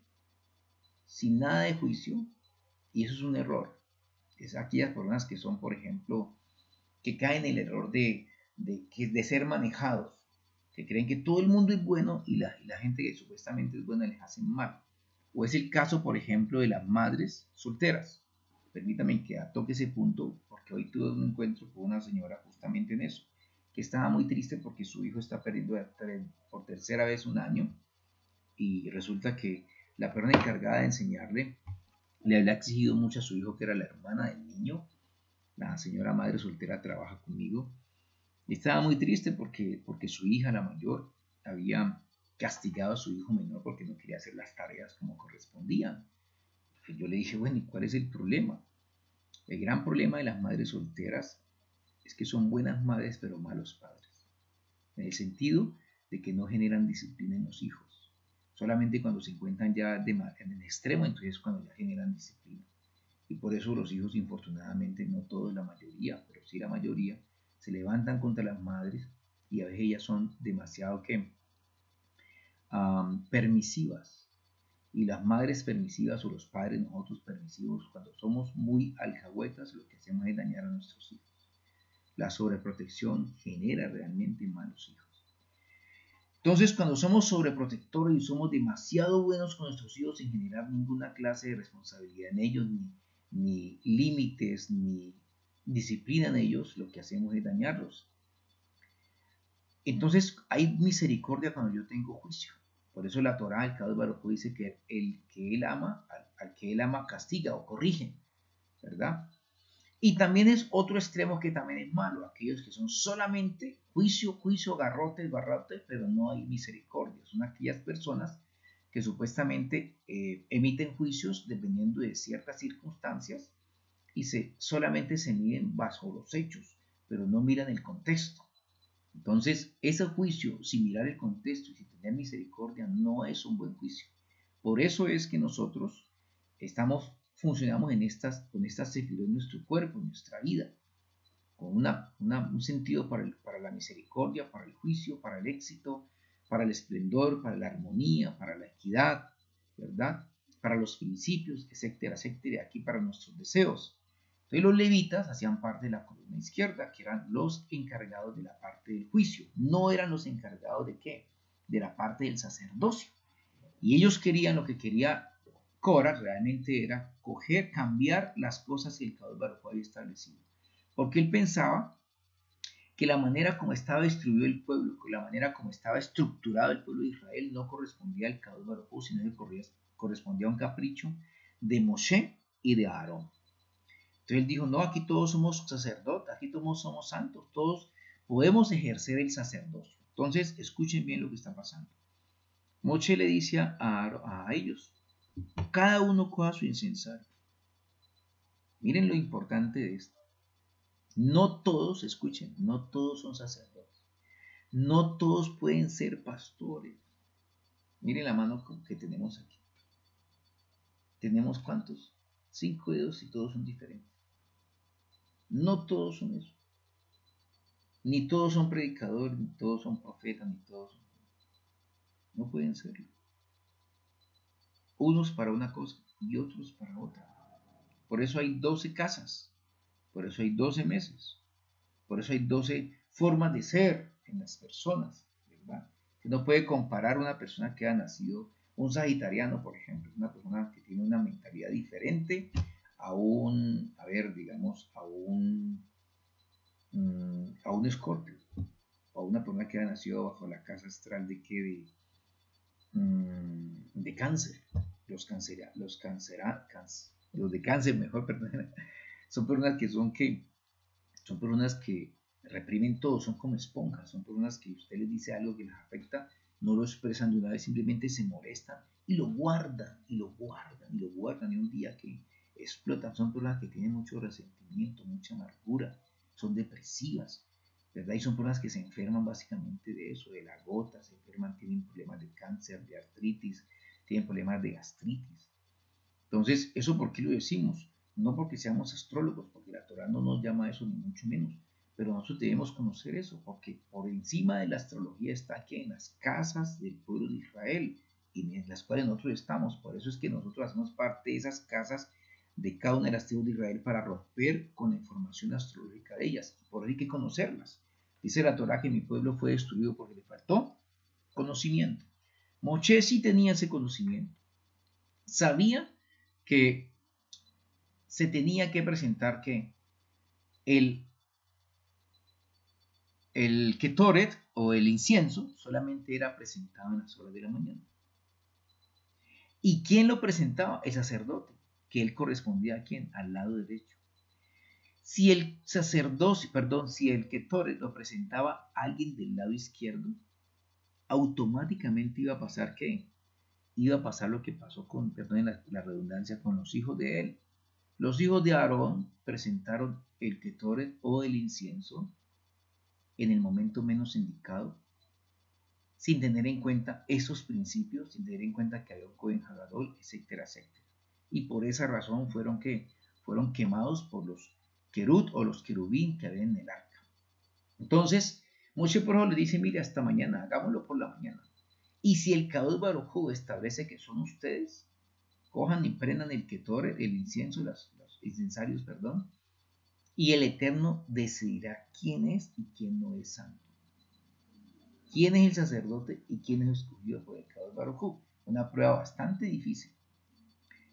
sin nada de juicio, y eso es un error. Es aquellas personas que son, por ejemplo, que caen en el error de ser manejados, que creen que todo el mundo es bueno y la gente que supuestamente es buena les hace mal. O es el caso, por ejemplo, de las madres solteras. Permítame que toque ese punto, porque hoy tuve un encuentro con una señora justamente en eso, que estaba muy triste porque su hijo está perdiendo por tercera vez un año, y resulta que la persona encargada de enseñarle le había exigido mucho a su hijo, que era la hermana del niño. La señora madre soltera trabaja conmigo, y estaba muy triste porque su hija, la mayor, había castigado a su hijo menor porque no quería hacer las tareas como correspondían. Yo le dije, bueno, ¿y cuál es el problema? El gran problema de las madres solteras es que son buenas madres pero malos padres, en el sentido de que no generan disciplina en los hijos. Solamente cuando se encuentran ya en el extremo, entonces cuando ya generan disciplina. Y por eso los hijos, infortunadamente, no todos, la mayoría, pero sí la mayoría, se levantan contra las madres, y a veces ellas son demasiado permisivas. Y las madres permisivas o los padres, nosotros permisivos, cuando somos muy alcahuetas, lo que hacemos es dañar a nuestros hijos. La sobreprotección genera realmente malos hijos. Entonces, cuando somos sobreprotectores y somos demasiado buenos con nuestros hijos sin generar ninguna clase de responsabilidad en ellos, ni límites, ni disciplina en ellos, lo que hacemos es dañarlos. Entonces, hay misericordia cuando yo tengo juicio. Por eso la Torá, el Kadosh Baruj Hu, dice que el que él ama, al que él ama castiga o corrige, ¿verdad? Y también es otro extremo que también es malo, aquellos que son solamente juicio, garrotes, pero no hay misericordia. Son aquellas personas que supuestamente emiten juicios dependiendo de ciertas circunstancias y solamente se miden bajo los hechos, pero no miran el contexto. Entonces, ese juicio, sin mirar el contexto y sin tener misericordia, no es un buen juicio. Por eso es que nosotros funcionamos con estas sefirot en nuestro cuerpo, en nuestra vida, con un sentido para la misericordia, para el juicio, para el éxito, para el esplendor, para la armonía, para la equidad, ¿verdad? Para los principios, etcétera, etcétera, aquí para nuestros deseos. Entonces los levitas hacían parte de la columna izquierda, que eran los encargados de la parte del juicio. No eran los encargados de ¿qué? De la parte del sacerdocio. Y ellos querían, lo que quería Cora realmente era cambiar las cosas que el Kadosh Baruj Hu había establecido. Porque él pensaba que la manera como estaba distribuido el pueblo, la manera como estaba estructurado el pueblo de Israel, no correspondía al Kadosh Baruj Hu, sino que correspondía a un capricho de Moshe y de Aarón. Entonces él dijo, no, aquí todos somos sacerdotes, aquí todos somos santos, todos podemos ejercer el sacerdocio. Entonces, escuchen bien lo que está pasando. Moche le dice a ellos, cada uno coja su incensario. Miren lo importante de esto. No todos, escuchen, no todos son sacerdotes. No todos pueden ser pastores. Miren la mano que tenemos aquí. ¿Tenemos cuántos? 5 dedos y todos son diferentes. No todos son eso. Ni todos son predicadores, ni todos son profetas, ni todos son... No pueden serlo. Unos para una cosa y otros para otra. Por eso hay 12 casas. Por eso hay 12 meses. Por eso hay 12 formas de ser en las personas, ¿verdad? Que no puede comparar una persona que ha nacido, un sagitariano, por ejemplo, una persona que tiene una mentalidad diferente a un, a ver, digamos, a un escorpio, o a una persona que ha nacido bajo la casa astral de que de cáncer. Los de cáncer, mejor, perdón, son personas son personas que reprimen todo, son como esponjas, son personas que usted les dice algo que les afecta, no lo expresan de una vez, simplemente se molestan y lo guardan, y lo guardan, y lo guardan, y un día que explotan. Son personas que tienen mucho resentimiento, mucha amargura, son depresivas, ¿verdad? Y son personas que se enferman básicamente de eso, de la gota, se enferman, tienen problemas de cáncer, de artritis, tienen problemas de gastritis. Entonces, ¿eso por qué lo decimos? No porque seamos astrólogos, porque la Torah no nos llama a eso, ni mucho menos. Pero nosotros debemos conocer eso, porque por encima de la astrología está aquí en las casas del pueblo de Israel, y en las cuales nosotros estamos. Por eso es que nosotros hacemos parte de esas casas de cada una de las tribus de Israel para romper con la información astrológica de ellas. Por eso hay que conocerlas. Dice la Torah que mi pueblo fue destruido porque le faltó conocimiento. Moshe sí tenía ese conocimiento. Sabía que se tenía que presentar que el Ketoret o el incienso solamente era presentado en las horas de la mañana. ¿Y quién lo presentaba? El sacerdote, que él correspondía a quién? Al lado derecho. Si el sacerdocio, perdón, si el Ketoret lo presentaba a alguien del lado izquierdo, automáticamente iba a pasar ¿qué? Iba a pasar lo que pasó con, perdón la redundancia, con los hijos de él. Los hijos de Aarón presentaron el Ketoret o el incienso en el momento menos indicado, sin tener en cuenta esos principios, sin tener en cuenta que había un Cohen Hagadol, etcétera, etcétera. Y por esa razón fueron quemados por los querut o los querubín que había en el arca. Entonces, Moshe por favor le dice, mire, hasta mañana, hagámoslo por la mañana. Y si el Kadosh Baruj Hu establece que son ustedes, cojan y prendan el Ketoret, el incienso, los incensarios, perdón, y el Eterno decidirá quién es y quién no es santo. ¿Quién es el sacerdote y quién es escogido por el Kadosh Baruj Hu? Una prueba bastante difícil.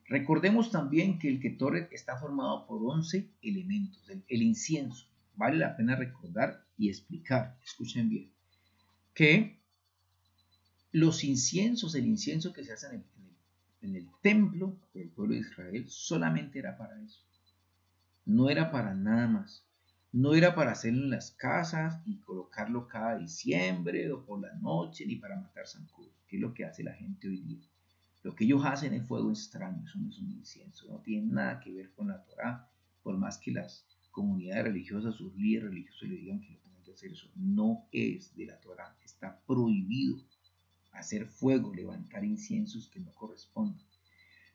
Recordemos también que el Ketoret está formado por 11 elementos. El incienso, vale la pena recordar y explicar, escuchen bien, que los inciensos, el incienso que se hace en el templo del pueblo de Israel, solamente era para eso. No era para nada más. No era para hacerlo en las casas y colocarlo cada diciembre o por la noche, ni para matar zancudos, que es lo que hace la gente hoy día. Lo que ellos hacen es fuego extraño, eso no es un incienso, no tiene nada que ver con la Torah, por más que las comunidades religiosas, sus líderes religiosos le digan que lo tengan que hacer, eso no es de la Torah, está prohibido hacer fuego, levantar inciensos que no corresponden.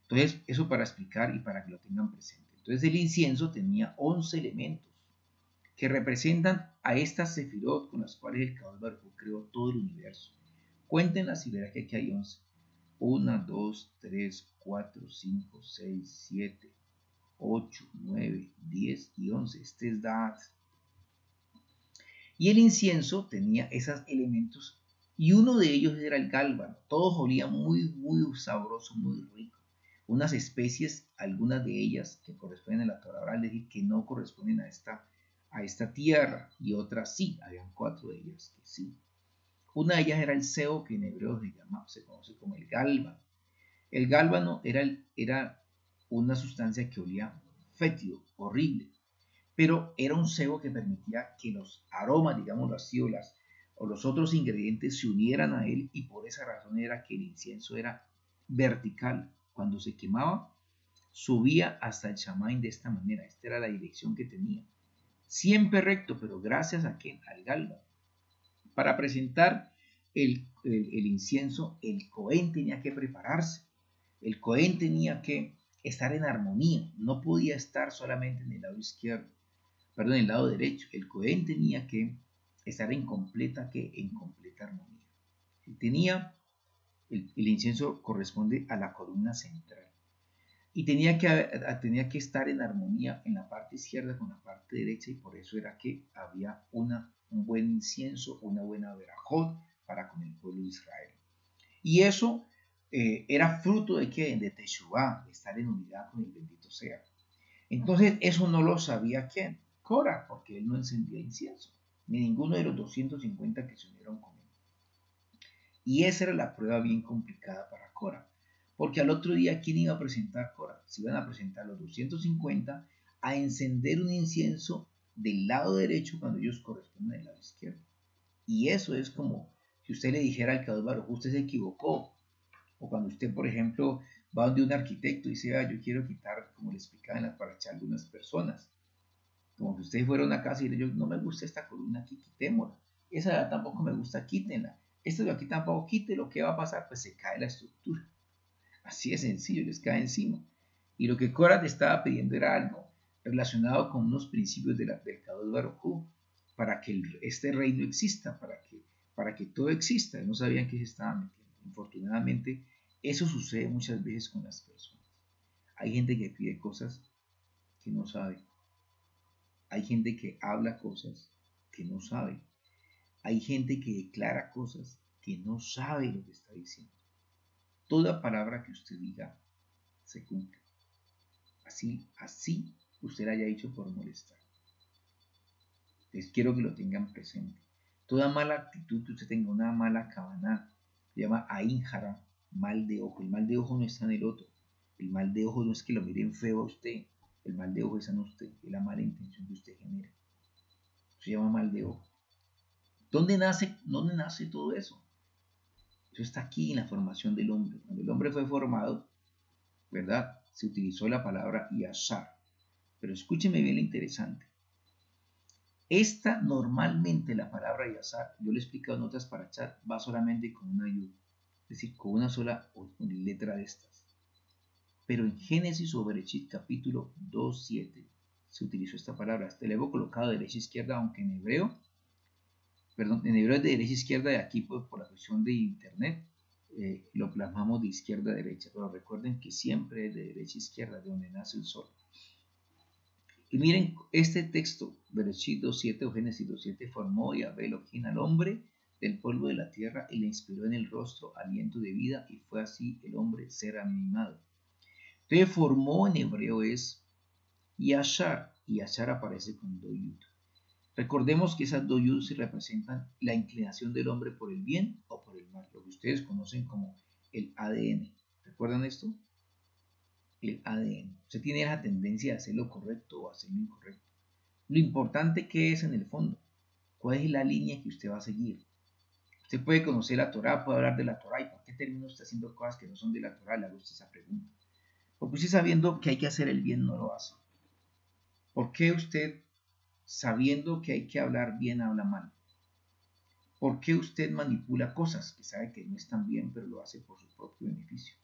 Entonces, eso para explicar y para que lo tengan presente. Entonces, el incienso tenía 11 elementos que representan a estas sefirot con las cuales el Kadosh Baruj Hu creó todo el universo. Cuéntenlas y verán que aquí hay 11. 1, 2, 3, 4, 5, 6, 7, 8, 9, 10 y 11. Este es Da'at. Y el incienso tenía esos elementos y uno de ellos era el gálbano. Todos olían muy, muy sabroso, muy rico. Unas especies, algunas de ellas que corresponden a la Torah oral, es decir, que no corresponden a esta tierra, y otras sí, habían 4 de ellas que sí. Una de ellas era el seo, que en hebreo se conoce como el gálbano. El gálbano era una sustancia que olía fétido, horrible, pero era un sebo que permitía que los aromas, digámoslo así, o los otros ingredientes se unieran a él, y por esa razón era que el incienso era vertical. Cuando se quemaba, subía hasta el Shamaim de esta manera. Esta era la dirección que tenía. Siempre recto, pero gracias a quién, al Galba. Para presentar el incienso, el Cohen tenía que prepararse. El Cohen tenía que estar en armonía. No podía estar solamente en el lado izquierdo, perdón, en el lado derecho. El Cohen tenía que estar en completa armonía. El incienso corresponde a la columna central. Y tenía que estar en armonía en la parte izquierda con la parte derecha, y por eso era que había un buen incienso, una buena verajot para con el pueblo de Israel. Y eso era fruto de que de Teshuvah, de estar en unidad con el bendito sea. Entonces eso no lo sabía quién, Cora, porque él no encendía incienso, ni ninguno de los 250 que se unieron con él. Y esa era la prueba bien complicada para Cora. Porque al otro día, ¿quién iba a presentar Cora? Se iban a presentar los 250 a encender un incienso del lado derecho cuando ellos corresponden al lado izquierdo. Y eso es como si usted le dijera al Kadosh Baruj Hu, usted se equivocó. O cuando usted, por ejemplo, va donde un arquitecto y dice, yo quiero quitar, como le explicaba en la paracha a algunas personas, como que usted fuera a una casa y le dice, no me gusta esta columna aquí, quitémosla. Esa tampoco me gusta, quítenla. Esto de aquí tampoco, quítelo. ¿Qué va a pasar? Pues se cae la estructura. Así es sencillo, les cae encima. Y lo que Cora te estaba pidiendo era algo relacionado con unos principios del Kadosh Baruj Hu, para que este reino exista, para que todo exista. No sabían qué se estaba metiendo. Infortunadamente, eso sucede muchas veces con las personas. Hay gente que pide cosas que no sabe. Hay gente que habla cosas que no sabe. Hay gente que declara cosas que no sabe lo que está diciendo. Toda palabra que usted diga se cumple. Así usted la haya dicho por molestar. Les quiero que lo tengan presente. Toda mala actitud que usted tenga, una mala cabana, se llama Ainjara, mal de ojo. El mal de ojo no está en el otro. El mal de ojo no es que lo miren feo a usted. El mal de ojo es en usted, es la mala intención que usted genera. Se llama mal de ojo. ¿Dónde nace todo eso? Eso está aquí en la formación del hombre. Cuando el hombre fue formado, ¿verdad? Se utilizó la palabra yashar. Pero escúcheme bien lo interesante. Normalmente la palabra yashar, yo le he explicado en otras parachas, va solamente con una yud, es decir, con una sola letra de estas. Pero en Génesis o Bereshit capítulo 2:7 se utilizó esta palabra. Este le hemos colocado de derecha a izquierda, aunque en hebreo es de derecha a izquierda, y aquí por la cuestión de internet lo plasmamos de izquierda a derecha, pero recuerden que siempre es de derecha a izquierda, de donde nace el sol. Y miren, este texto, Bereshit 2:7 o Génesis 2:7, formó Yahvé Elohim al hombre del polvo de la tierra y le inspiró en el rostro aliento de vida, y fue así el hombre ser animado. Entonces formó en hebreo es Yashar, y Yashar aparece con Doyut. Recordemos que esas dos yud representan la inclinación del hombre por el bien o por el mal, lo que ustedes conocen como el ADN. ¿Recuerdan esto? El ADN. Usted tiene la tendencia a hacer lo correcto o a hacer lo incorrecto. Lo importante que es en el fondo, cuál es la línea que usted va a seguir. Usted puede conocer la Torah, puede hablar de la Torah, y ¿por qué termina usted haciendo cosas que no son de la Torah? Le hago usted esa pregunta. Porque usted, sabiendo que hay que hacer el bien, no lo hace. ¿Por qué usted, sabiendo que hay que hablar bien, habla mal? ¿Por qué usted manipula cosas que sabe que no están bien, pero lo hace por su propio beneficio?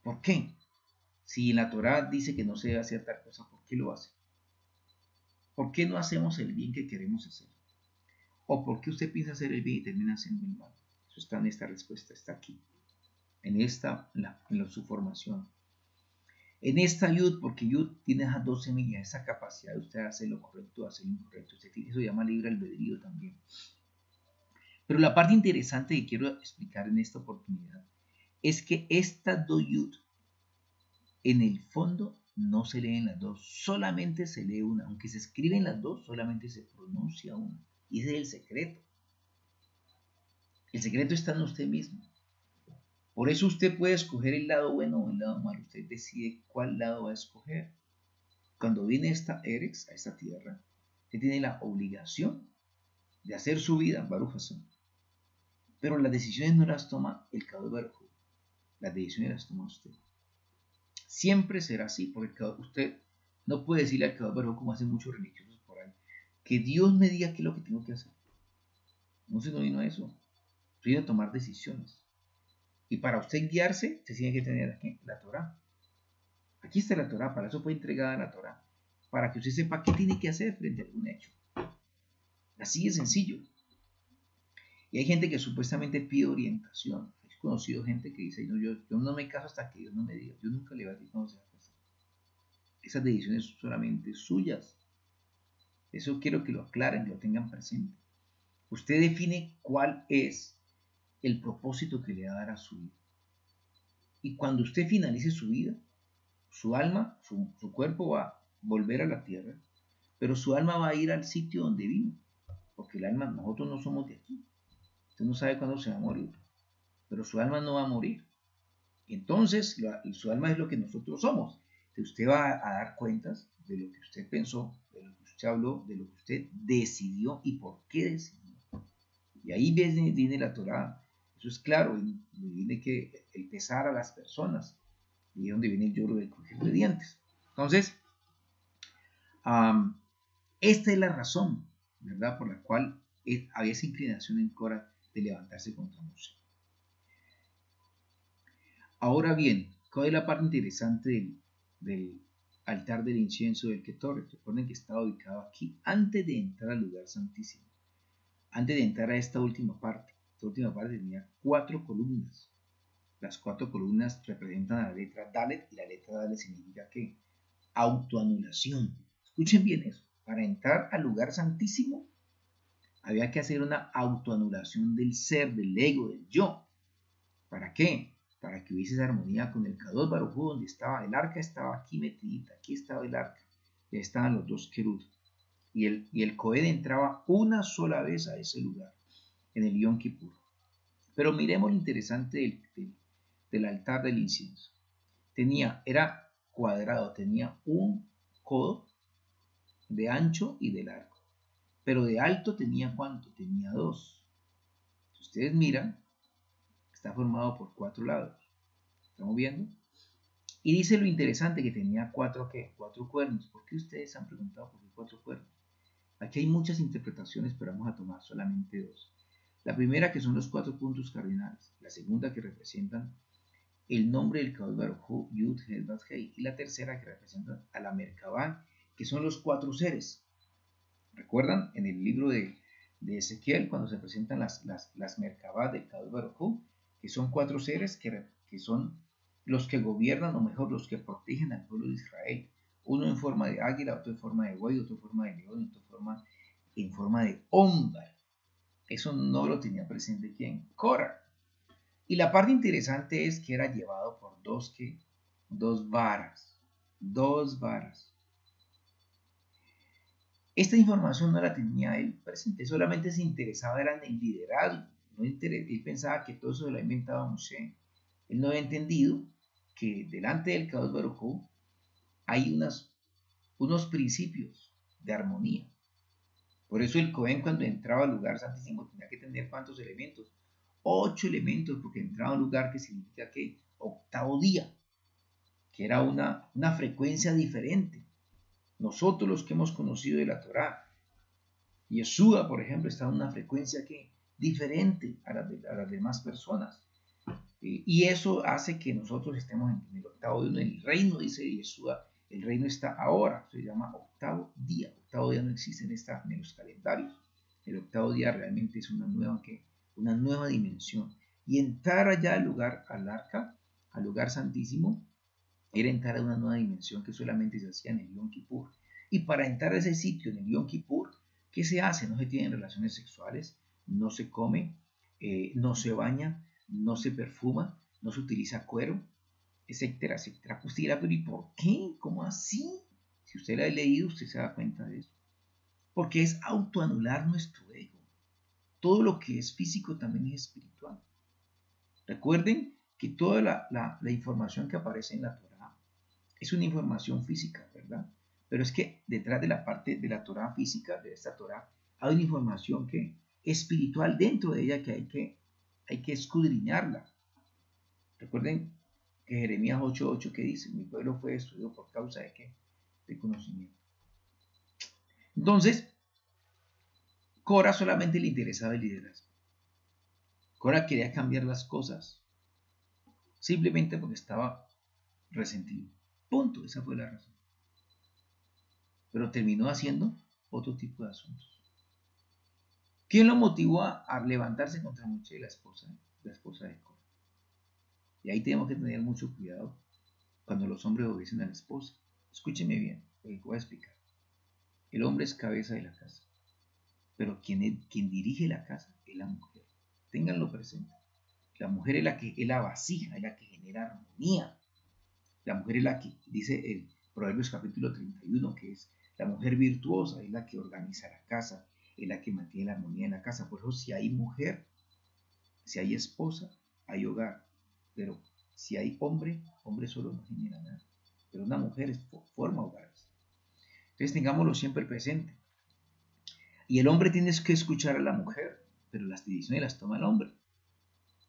¿Por qué? Si la Torá dice que no se debe hacer tal cosa, ¿por qué lo hace? ¿Por qué no hacemos el bien que queremos hacer? ¿O por qué usted piensa hacer el bien y termina haciendo el mal? Eso está en esta respuesta, está aquí, en su formación. En esta yud, porque yud tiene esas dos semillas, esa capacidad de usted hacer lo correcto, hacer lo incorrecto. Eso se llama libre albedrío también. Pero la parte interesante que quiero explicar en esta oportunidad es que estas dos yud, en el fondo, no se leen las dos, solamente se lee una. Aunque se escriben las dos, solamente se pronuncia una. Y ese es el secreto. El secreto está en usted mismo. Por eso usted puede escoger el lado bueno o el lado malo. Usted decide cuál lado va a escoger. Cuando viene esta Eretz, a esta tierra, usted tiene la obligación de hacer su vida, Baruch Hashem. Pero las decisiones no las toma el Kadosh Baruj Hu, las decisiones las toma usted. Siempre será así, porque usted no puede decirle al Kadosh Baruj Hu, como hacen muchos religiosos por ahí, que Dios me diga qué es lo que tengo que hacer. No se vino a eso, se vino a tomar decisiones. Y para usted guiarse, se tiene que tener aquí la Torah. Aquí está la Torah, para eso fue entregada la Torah, para que usted sepa qué tiene que hacer frente a algún hecho. Así de sencillo. Y hay gente que supuestamente pide orientación. He conocido gente que dice, no, yo no me caso hasta que Dios no me diga. Yo nunca le voy a decir cómo se va a casar. Esas decisiones son solamente suyas. Eso quiero que lo aclaren, que lo tengan presente. Usted define cuál es el propósito que le va a dar a su vida. Y cuando usted finalice su vida, su alma, su cuerpo va a volver a la tierra, pero su alma va a ir al sitio donde vino. Porque el alma, nosotros no somos de aquí. Usted no sabe cuándo se va a morir, pero su alma no va a morir. Entonces, su alma es lo que nosotros somos. Entonces, usted va a dar cuentas de lo que usted pensó, de lo que usted habló, de lo que usted decidió y por qué decidió. Y ahí viene la Torah. Eso es claro, viene que el pesar a las personas, y es donde viene el lloro de crujir de dientes. Entonces, esta es la razón, ¿verdad?, por la cual había esa inclinación en Cora de levantarse contra Moshe. Ahora bien, ¿cuál es la parte interesante del altar del incienso del Ketor? Recuerden que estaba ubicado aquí antes de entrar al lugar santísimo. Antes de entrar a esta última parte tenía 4 columnas. Las 4 columnas representan a la letra Dalet, y la letra Dalet significa ¿qué? Autoanulación. Escuchen bien eso. Para entrar al lugar santísimo había que hacer una autoanulación del ser, del ego, del yo. ¿Para qué? Para que hubiese esa armonía con el Kadosh Baruj Hu, donde estaba el arca, estaba aquí metidita, aquí estaba el arca, y ahí estaban los 2 querubes. Y el Cohen entraba una sola vez a ese lugar, en el Yom Kippur. Pero miremos lo interesante del altar del incienso. Era cuadrado, tenía un codo de ancho y de largo. Pero de alto tenía ¿cuánto? Tenía 2. Si ustedes miran, está formado por 4 lados. ¿Estamos viendo? Y dice lo interesante que tenía 4 cuernos. ¿Por qué ustedes han preguntado por qué 4 cuernos? Aquí hay muchas interpretaciones, pero vamos a tomar solamente 2. La primera, que son los 4 puntos cardinales. La segunda, que representan el nombre del Kadosh Baruj Hu, Yud, Hel, Bat, Hei. Y la tercera, que representa a la Merkabah, que son los 4 seres. ¿Recuerdan? En el libro de Ezequiel, cuando se presentan las Merkabah del Kadosh Baruj Hu, que son 4 seres que son los que gobiernan, o mejor, los que protegen al pueblo de Israel. Uno en forma de águila, otro en forma de buey, otro en forma de león, otro en forma de hombre. Eso no lo tenía presente ¿quién? Cora. Y la parte interesante es que era llevado por 2 varas. 2 varas. Esta información no la tenía él presente, solamente se interesaba era en el liderazgo. Él pensaba que todo eso lo había inventado Moshe. Él no había entendido que delante del Kadosh Baruj Hu hay unos principios de armonía. Por eso el Cohen, cuando entraba al lugar santísimo, tenía que tener ¿cuántos elementos? 8 elementos, porque entraba a un lugar que significa que 8º día, que era una frecuencia diferente. Nosotros, los que hemos conocido de la Torá, Yeshua, por ejemplo, está en una frecuencia que diferente a las demás personas. Y eso hace que nosotros estemos en el 8º día. En el reino, dice Yeshua, el reino está ahora, se llama 8º día. 8º día no existe en los calendarios. El 8º día realmente es una nueva dimensión. Y entrar allá al arca, al lugar santísimo, era entrar a una nueva dimensión que solamente se hacía en el Yom Kippur. Y para entrar a ese sitio en el Yom Kippur, ¿qué se hace? No se tienen relaciones sexuales, no se come, no se baña, no se perfuma, no se utiliza cuero, etcétera, etcétera. Usted dirá, pero ¿y por qué? ¿Cómo así? Si usted la ha leído, usted se da cuenta de eso. Porque es autoanular nuestro ego. Todo lo que es físico también es espiritual. Recuerden que toda la información que aparece en la Torá es una información física, ¿verdad? Pero es que detrás de la parte de la Torá física, de esta Torá, hay una información que espiritual dentro de ella que hay que escudriñarla. Recuerden que Jeremías 8:8 que dice, mi pueblo fue destruido por causa de qué? De conocimiento. Entonces, Cora solamente le interesaba el liderazgo. Cora quería cambiar las cosas simplemente porque estaba resentido. Punto, esa fue la razón. Pero terminó haciendo otro tipo de asuntos. ¿Quién lo motivó a levantarse contra Moche, la esposa de Cora? Y ahí tenemos que tener mucho cuidado cuando los hombres obedecen a la esposa. Escúcheme bien, lo que voy a explicar. El hombre es cabeza de la casa, pero quien dirige la casa es la mujer. Ténganlo presente. La mujer es la vasija, es la que genera armonía. La mujer es la que, dice el Proverbios capítulo 31, que es la mujer virtuosa, es la que organiza la casa, es la que mantiene la armonía en la casa. Por eso si hay mujer, si hay esposa, hay hogar. Pero si hay hombre, hombre solo no genera nada. Pero una mujer forma hogares. Entonces tengámoslo siempre presente. Y el hombre tiene que escuchar a la mujer, pero las decisiones las toma el hombre.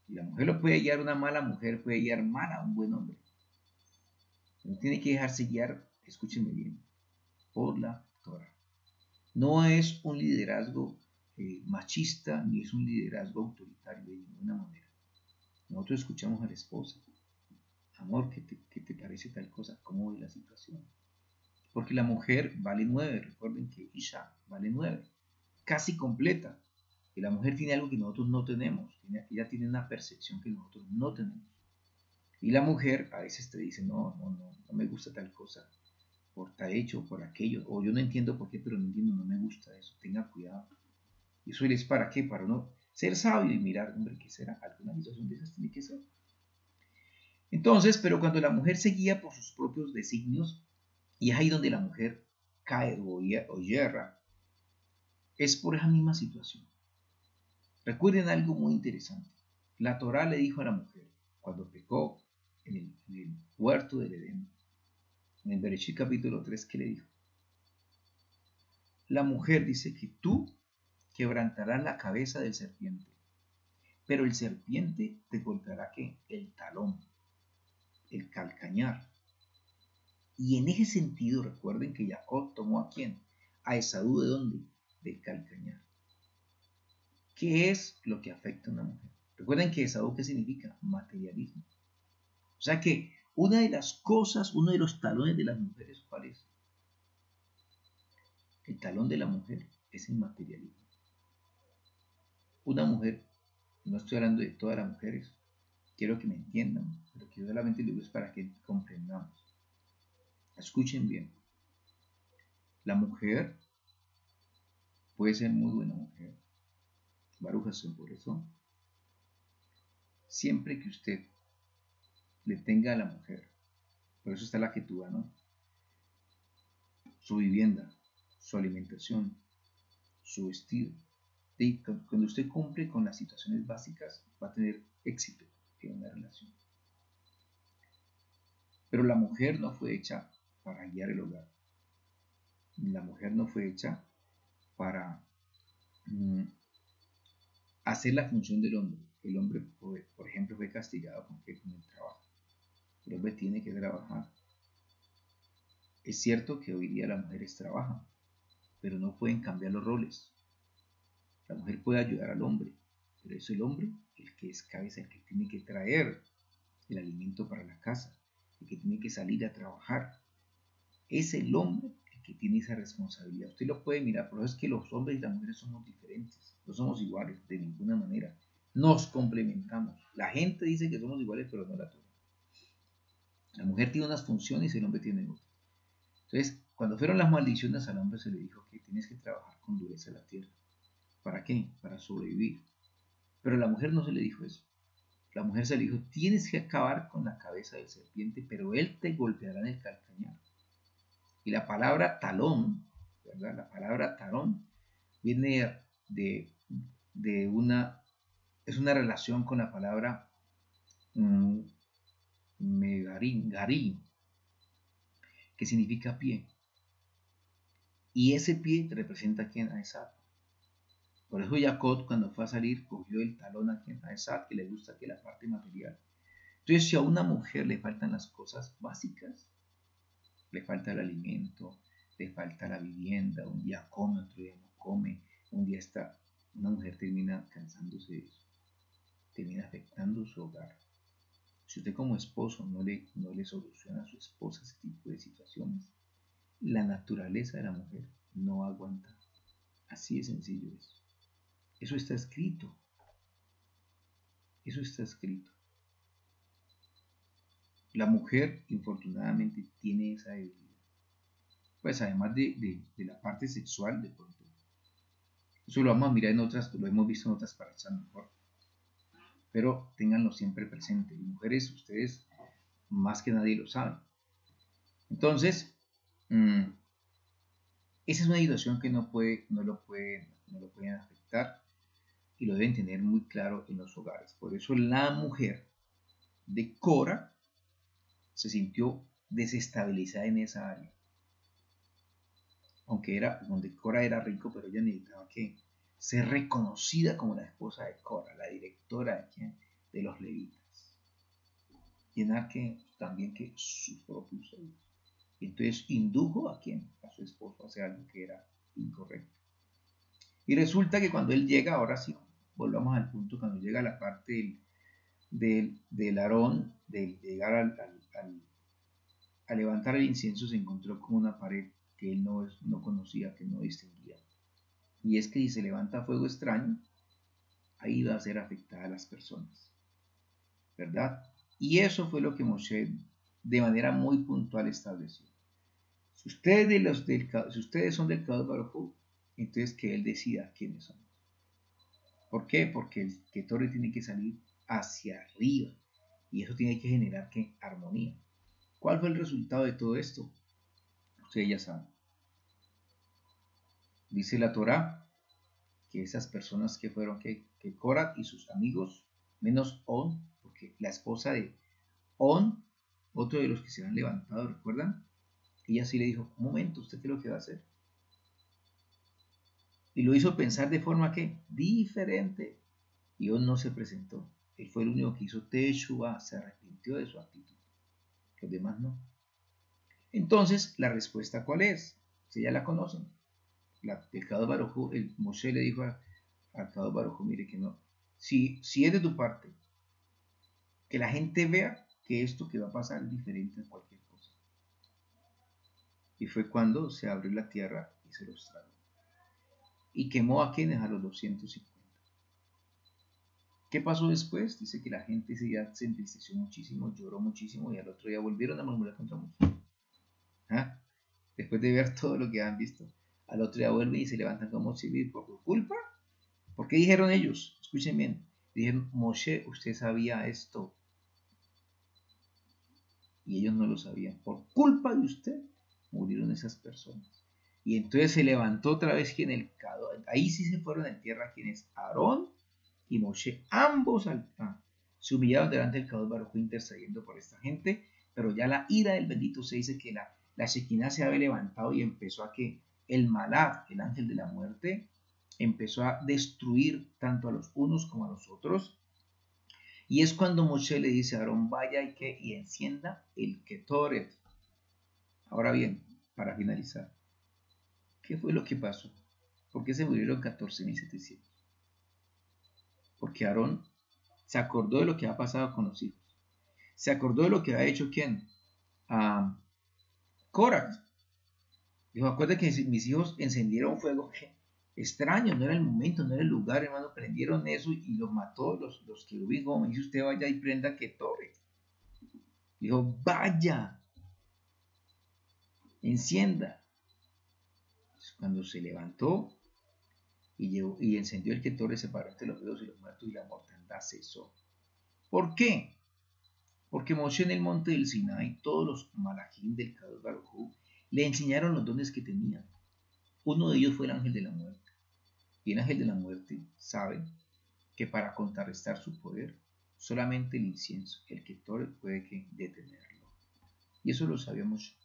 Y la mujer lo puede guiar, una mala mujer puede guiar mal a un buen hombre. No tiene que dejarse guiar, escúchenme bien, por la Torah. No es un liderazgo machista, ni es un liderazgo autoritario de ninguna manera. Nosotros escuchamos a la esposa. Amor, ¿qué te parece tal cosa? ¿Cómo ve la situación? Porque la mujer vale 9. Recuerden que Isha vale 9. Casi completa. Y la mujer tiene algo que nosotros no tenemos. Ella tiene una percepción que nosotros no tenemos. Y la mujer a veces te dice, no me gusta tal cosa, por tal hecho, por aquello, o yo no entiendo por qué, pero no entiendo, no me gusta eso, tenga cuidado. Y eso es para qué, para uno ser sabio y mirar, hombre, ¿qué será? Alguna situación de esas tiene que ser. Entonces, pero cuando la mujer se guía por sus propios designios, y es ahí donde la mujer cae o yerra, es por esa misma situación. Recuerden algo muy interesante. La Torá le dijo a la mujer, cuando pecó en el huerto del Edén, en el Bereshit capítulo 3, ¿qué le dijo? La mujer dice que tú quebrantarás la cabeza del serpiente, pero el serpiente te golpeará ¿qué? El talón, el calcañar. Y en ese sentido, recuerden que Jacob tomó ¿a quién? A Esaú, ¿de dónde? Del calcañar. ¿Qué es lo que afecta a una mujer? Recuerden que Esaú, ¿qué significa? Materialismo. O sea que una de las cosas, uno de los talones de las mujeres, ¿cuál es? El talón de la mujer es el materialismo. Una mujer, no estoy hablando de todas las mujeres, quiero que me entiendan, pero que yo solamente lo digo es para que comprendamos. Escuchen bien. La mujer puede ser muy buena mujer. Baruch Hashem, por eso. Siempre que usted le tenga a la mujer, por eso está la Ketubá, ¿no? Su vivienda, su alimentación, su vestido. Y cuando usted cumple con las situaciones básicas, va a tener éxito en una relación. Pero la mujer no fue hecha para guiar el hogar. La mujer no fue hecha para hacer la función del hombre. El hombre, por ejemplo, fue castigado con el trabajo. El hombre tiene que trabajar. Es cierto que hoy día las mujeres trabajan, pero no pueden cambiar los roles. La mujer puede ayudar al hombre, pero es el hombre el que es cabeza, el que tiene que traer el alimento para la casa, el que tiene que salir a trabajar. Es el hombre el que tiene esa responsabilidad. Usted lo puede mirar, pero es que los hombres y las mujeres somos diferentes, no somos iguales de ninguna manera. Nos complementamos. La gente dice que somos iguales, pero no la Torah. La mujer tiene unas funciones y el hombre tiene otras. Entonces, cuando fueron las maldiciones al hombre se le dijo que tienes que trabajar con dureza la tierra. ¿Para qué? Para sobrevivir. Pero a la mujer no se le dijo eso. La mujer se le dijo, tienes que acabar con la cabeza del serpiente, pero él te golpeará en el calcañar. Y la palabra talón, ¿verdad? La palabra talón viene de una, es una relación con la palabra garí, que significa pie. Y ese pie representa a quién, a Esaú. Por eso Jacob, cuando fue a salir, cogió el talón a quien a Esab, que le gusta que la parte material. Entonces, si a una mujer le faltan las cosas básicas, le falta el alimento, le falta la vivienda, un día come, otro día no come, un día está, una mujer termina cansándose de eso, termina afectando su hogar. Si usted como esposo no le soluciona a su esposa ese tipo de situaciones, la naturaleza de la mujer no aguanta. Así de sencillo es. Eso está escrito. Eso está escrito. La mujer, infortunadamente, tiene esa debilidad. Pues además de la parte sexual, de pronto. Eso lo vamos a mirar en otras, lo hemos visto en otras partes mejor. Pero ténganlo siempre presente. Y mujeres, ustedes más que nadie lo saben. Entonces, esa es una situación que no lo pueden afectar y lo deben tener muy claro en los hogares. Por eso la mujer de Cora se sintió desestabilizada en esa área. Aunque donde Cora era rico, pero ella necesitaba que ser reconocida como la esposa de Cora, la directora de los levitas. Llenar también que sus propios hijos. Entonces indujo a su esposo a hacer algo que era incorrecto. Y resulta que cuando él llega, ahora sí, volvamos al punto, cuando llega a la parte del Aarón, de llegar a levantar el incienso, se encontró con una pared que él no conocía, que no distinguía. Y es que si se levanta fuego extraño, ahí va a ser afectada a las personas, ¿verdad? Y eso fue lo que Moshe de manera muy puntual estableció. Si ustedes son del Kadosh Baruj Hu, entonces que él decida quiénes son. ¿Por qué? Porque el Ketore tiene que salir hacia arriba y eso tiene que generar armonía. ¿Cuál fue el resultado de todo esto? Ustedes ya saben. Dice la Torá que esas personas que fueron que Korat y sus amigos, menos On, porque la esposa de On, otro de los que se han levantado, ¿recuerdan? Ella sí le dijo, un momento, ¿usted qué es lo que va a hacer? Y lo hizo pensar de forma que diferente. Y On no se presentó. Él fue el único que hizo Teshuvah, se arrepintió de su actitud. Los demás no. Entonces, ¿la respuesta cuál es? Si ya la conocen. El Kadosh Baruj Hu, el Moshe le dijo al Kadosh Baruj Hu, mire que no. Si es de tu parte, que la gente vea que esto que va a pasar es diferente a cualquier cosa. Y fue cuando se abrió la tierra y se los tragó. Y quemó a quienes, a los 250. ¿Qué pasó después? Dice que la gente se entristeció muchísimo, lloró muchísimo y al otro día volvieron a murmurar contra Moshe. ¿Ah? Después de ver todo lo que han visto, al otro día vuelven y se levantan como civil por tu culpa. ¿Por qué dijeron ellos? Escuchen bien. Dijeron, Moshe, usted sabía esto. Y ellos no lo sabían. Por culpa de usted murieron esas personas. Y entonces se levantó otra vez quien el Cado. Ahí sí se fueron en tierra quienes Aarón y Moshe. Ambos se humillaron delante del Kadosh Baruj Hu intercediendo por esta gente. Pero ya la ira del bendito se dice que la Shekinah se había levantado y empezó a que el Malach, el ángel de la muerte, empezó a destruir tanto a los unos como a los otros. Y es cuando Moshe le dice a Aarón, vaya y encienda el Ketoret. Ahora bien, para finalizar, ¿qué fue lo que pasó? ¿Por qué se murieron 14.700? Porque Aarón se acordó de lo que ha pasado con los hijos. Se acordó de lo que ha hecho ¿quién? Korah. Dijo, acuérdate que mis hijos encendieron fuego. Extraño, no era el momento, no era el lugar, hermano. Prendieron eso y los mató los querubín. Como me dice usted, vaya y prenda Ketoret. Dijo, vaya, encienda. Entonces, cuando se levantó y encendió el Ketoret, separó entre los vivos y los muertos y la mortandad cesó. ¿Por qué? Porque Moshe en el monte del Sinai, todos los malachim del Kadosh Baruj Hu le enseñaron los dones que tenían. Uno de ellos fue el ángel de la muerte. Y el ángel de la muerte sabe que para contrarrestar su poder, solamente el incienso, el Ketoret, puede detenerlo. Y eso lo sabía Moshe.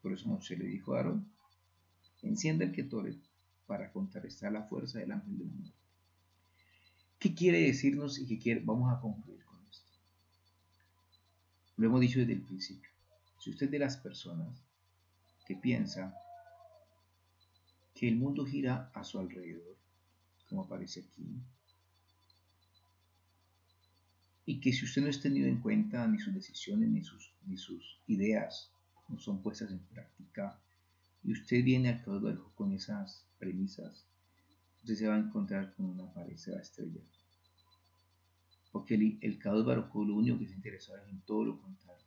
Por eso Moshe le dijo a Aarón, encienda el Ketoret para contrarrestar la fuerza del ángel de la muerte. ¿Qué quiere decirnos y qué quiere? Vamos a concluir con esto. Lo hemos dicho desde el principio. Si usted es de las personas que piensa que el mundo gira a su alrededor, como aparece aquí, y que si usted no es tenido en cuenta, ni sus decisiones, ni sus ideas no son puestas en práctica, y usted viene al caudal con esas premisas, usted se va a encontrar con una pared, se va a estrellar. Porque el Kadosh Baruj Hu lo único que se interesa es en todo lo contrario,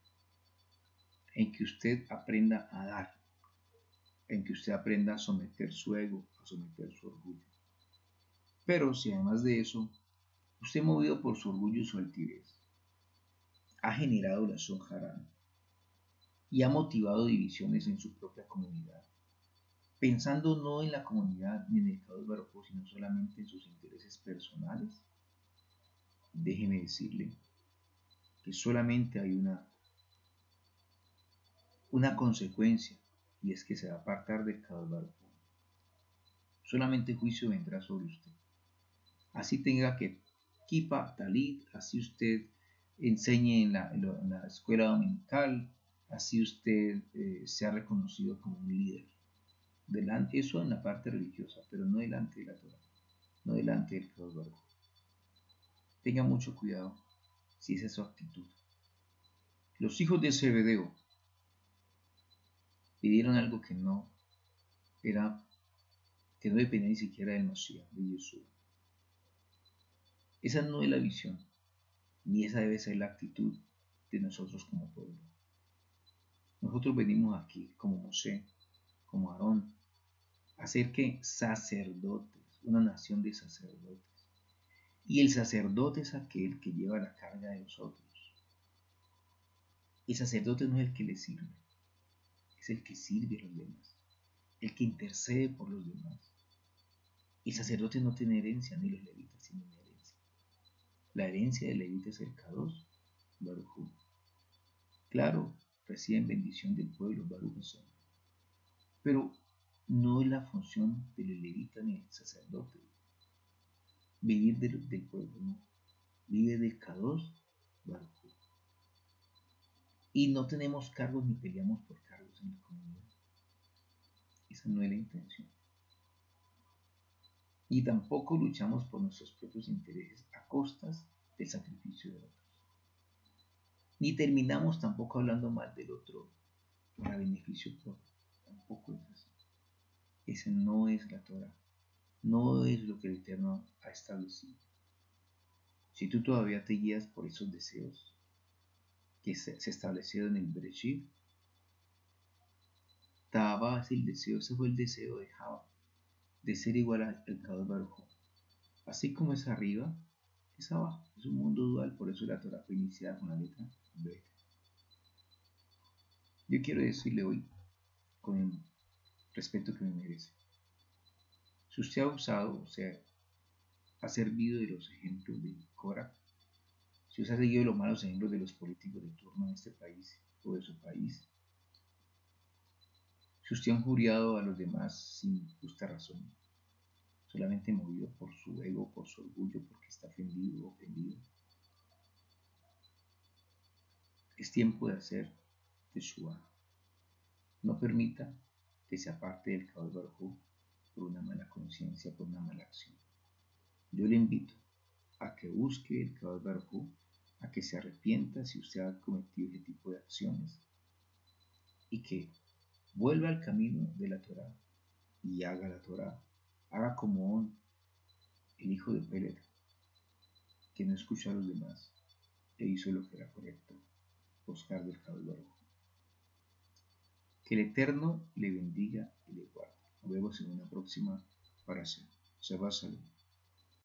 en que usted aprenda a dar, en que usted aprenda a someter su ego, a someter su orgullo. Pero si además de eso, usted movido por su orgullo y su altivez, ha generado la Sonjará y ha motivado divisiones en su propia comunidad, pensando no en la comunidad ni en el Kadosh Baruj Hu, sino solamente en sus intereses personales, déjeme decirle que solamente hay una consecuencia, y es que se va a apartar del Kadosh Baruj Hu. Solamente juicio vendrá sobre usted. Así tenga que kipa, talit, así usted enseñe en la escuela dominical, así usted sea reconocido como un líder. Eso en la parte religiosa, pero no delante de la Torah, no delante del Kadosh Baruj Hu. Tenga mucho cuidado si esa es su actitud. Los hijos de Zebedeo pidieron algo que no dependía ni siquiera del Mashiach, de Yeshua. Esa no es la visión, ni esa debe ser la actitud de nosotros como pueblo. Nosotros venimos aquí como Moshe, como Aarón, a ser que sacerdotes, una nación de sacerdotes. Y el sacerdote es aquel que lleva la carga de los otros. El sacerdote no es el que le sirve, es el que sirve a los demás, el que intercede por los demás. El sacerdote no tiene herencia, ni los levitas tienen herencia. La herencia del levita es el Kadosh Baruj Hu. Claro, reciben bendición del pueblo Baruch Hashem, pero no es la función del levita ni del sacerdote vivir del pueblo, no. Vive del Kadosh Baruj Hu. Y no tenemos cargos ni peleamos por cargos en la comunidad. Esa no es la intención. Y tampoco luchamos por nuestros propios intereses a costas del sacrificio de otros. Ni terminamos tampoco hablando mal del otro para beneficio propio. Tampoco es así. Esa no es la Torah. No es lo que el Eterno ha establecido. Si tú todavía te guías por esos deseos que se establecieron en el Bereshit, Tahava es el deseo, ese fue el deseo de Java, de ser igual al Kadosh Baruj Hu. Así como es arriba, es abajo. Es un mundo dual, por eso la Torah fue iniciada con la letra B. Yo quiero decirle hoy, con el respeto que me merece, si usted ha usado, o sea, ha servido de los ejemplos de Korah, si usted ha seguido los malos ejemplos de los políticos de turno en este país o de su país, si usted ha injuriado a los demás sin justa razón, solamente movido por su ego, por su orgullo, porque está ofendido o ofendido, es tiempo de hacer Teshuvah. No permita que se aparte del Kadosh Baruj Hu por una mala conciencia, por una mala acción. Yo le invito a que busque el Kadosh Baruj Hu, a que se arrepienta si usted ha cometido ese tipo de acciones y que vuelva al camino de la Torah y haga la Torah. Haga como el hijo de Pelet, que no escuchó a los demás e hizo lo que era correcto, buscar del Kadosh Baruj Hu. Que el Eterno le bendiga y le guarde. Nos vemos en una próxima oración. Shabbat Shalom.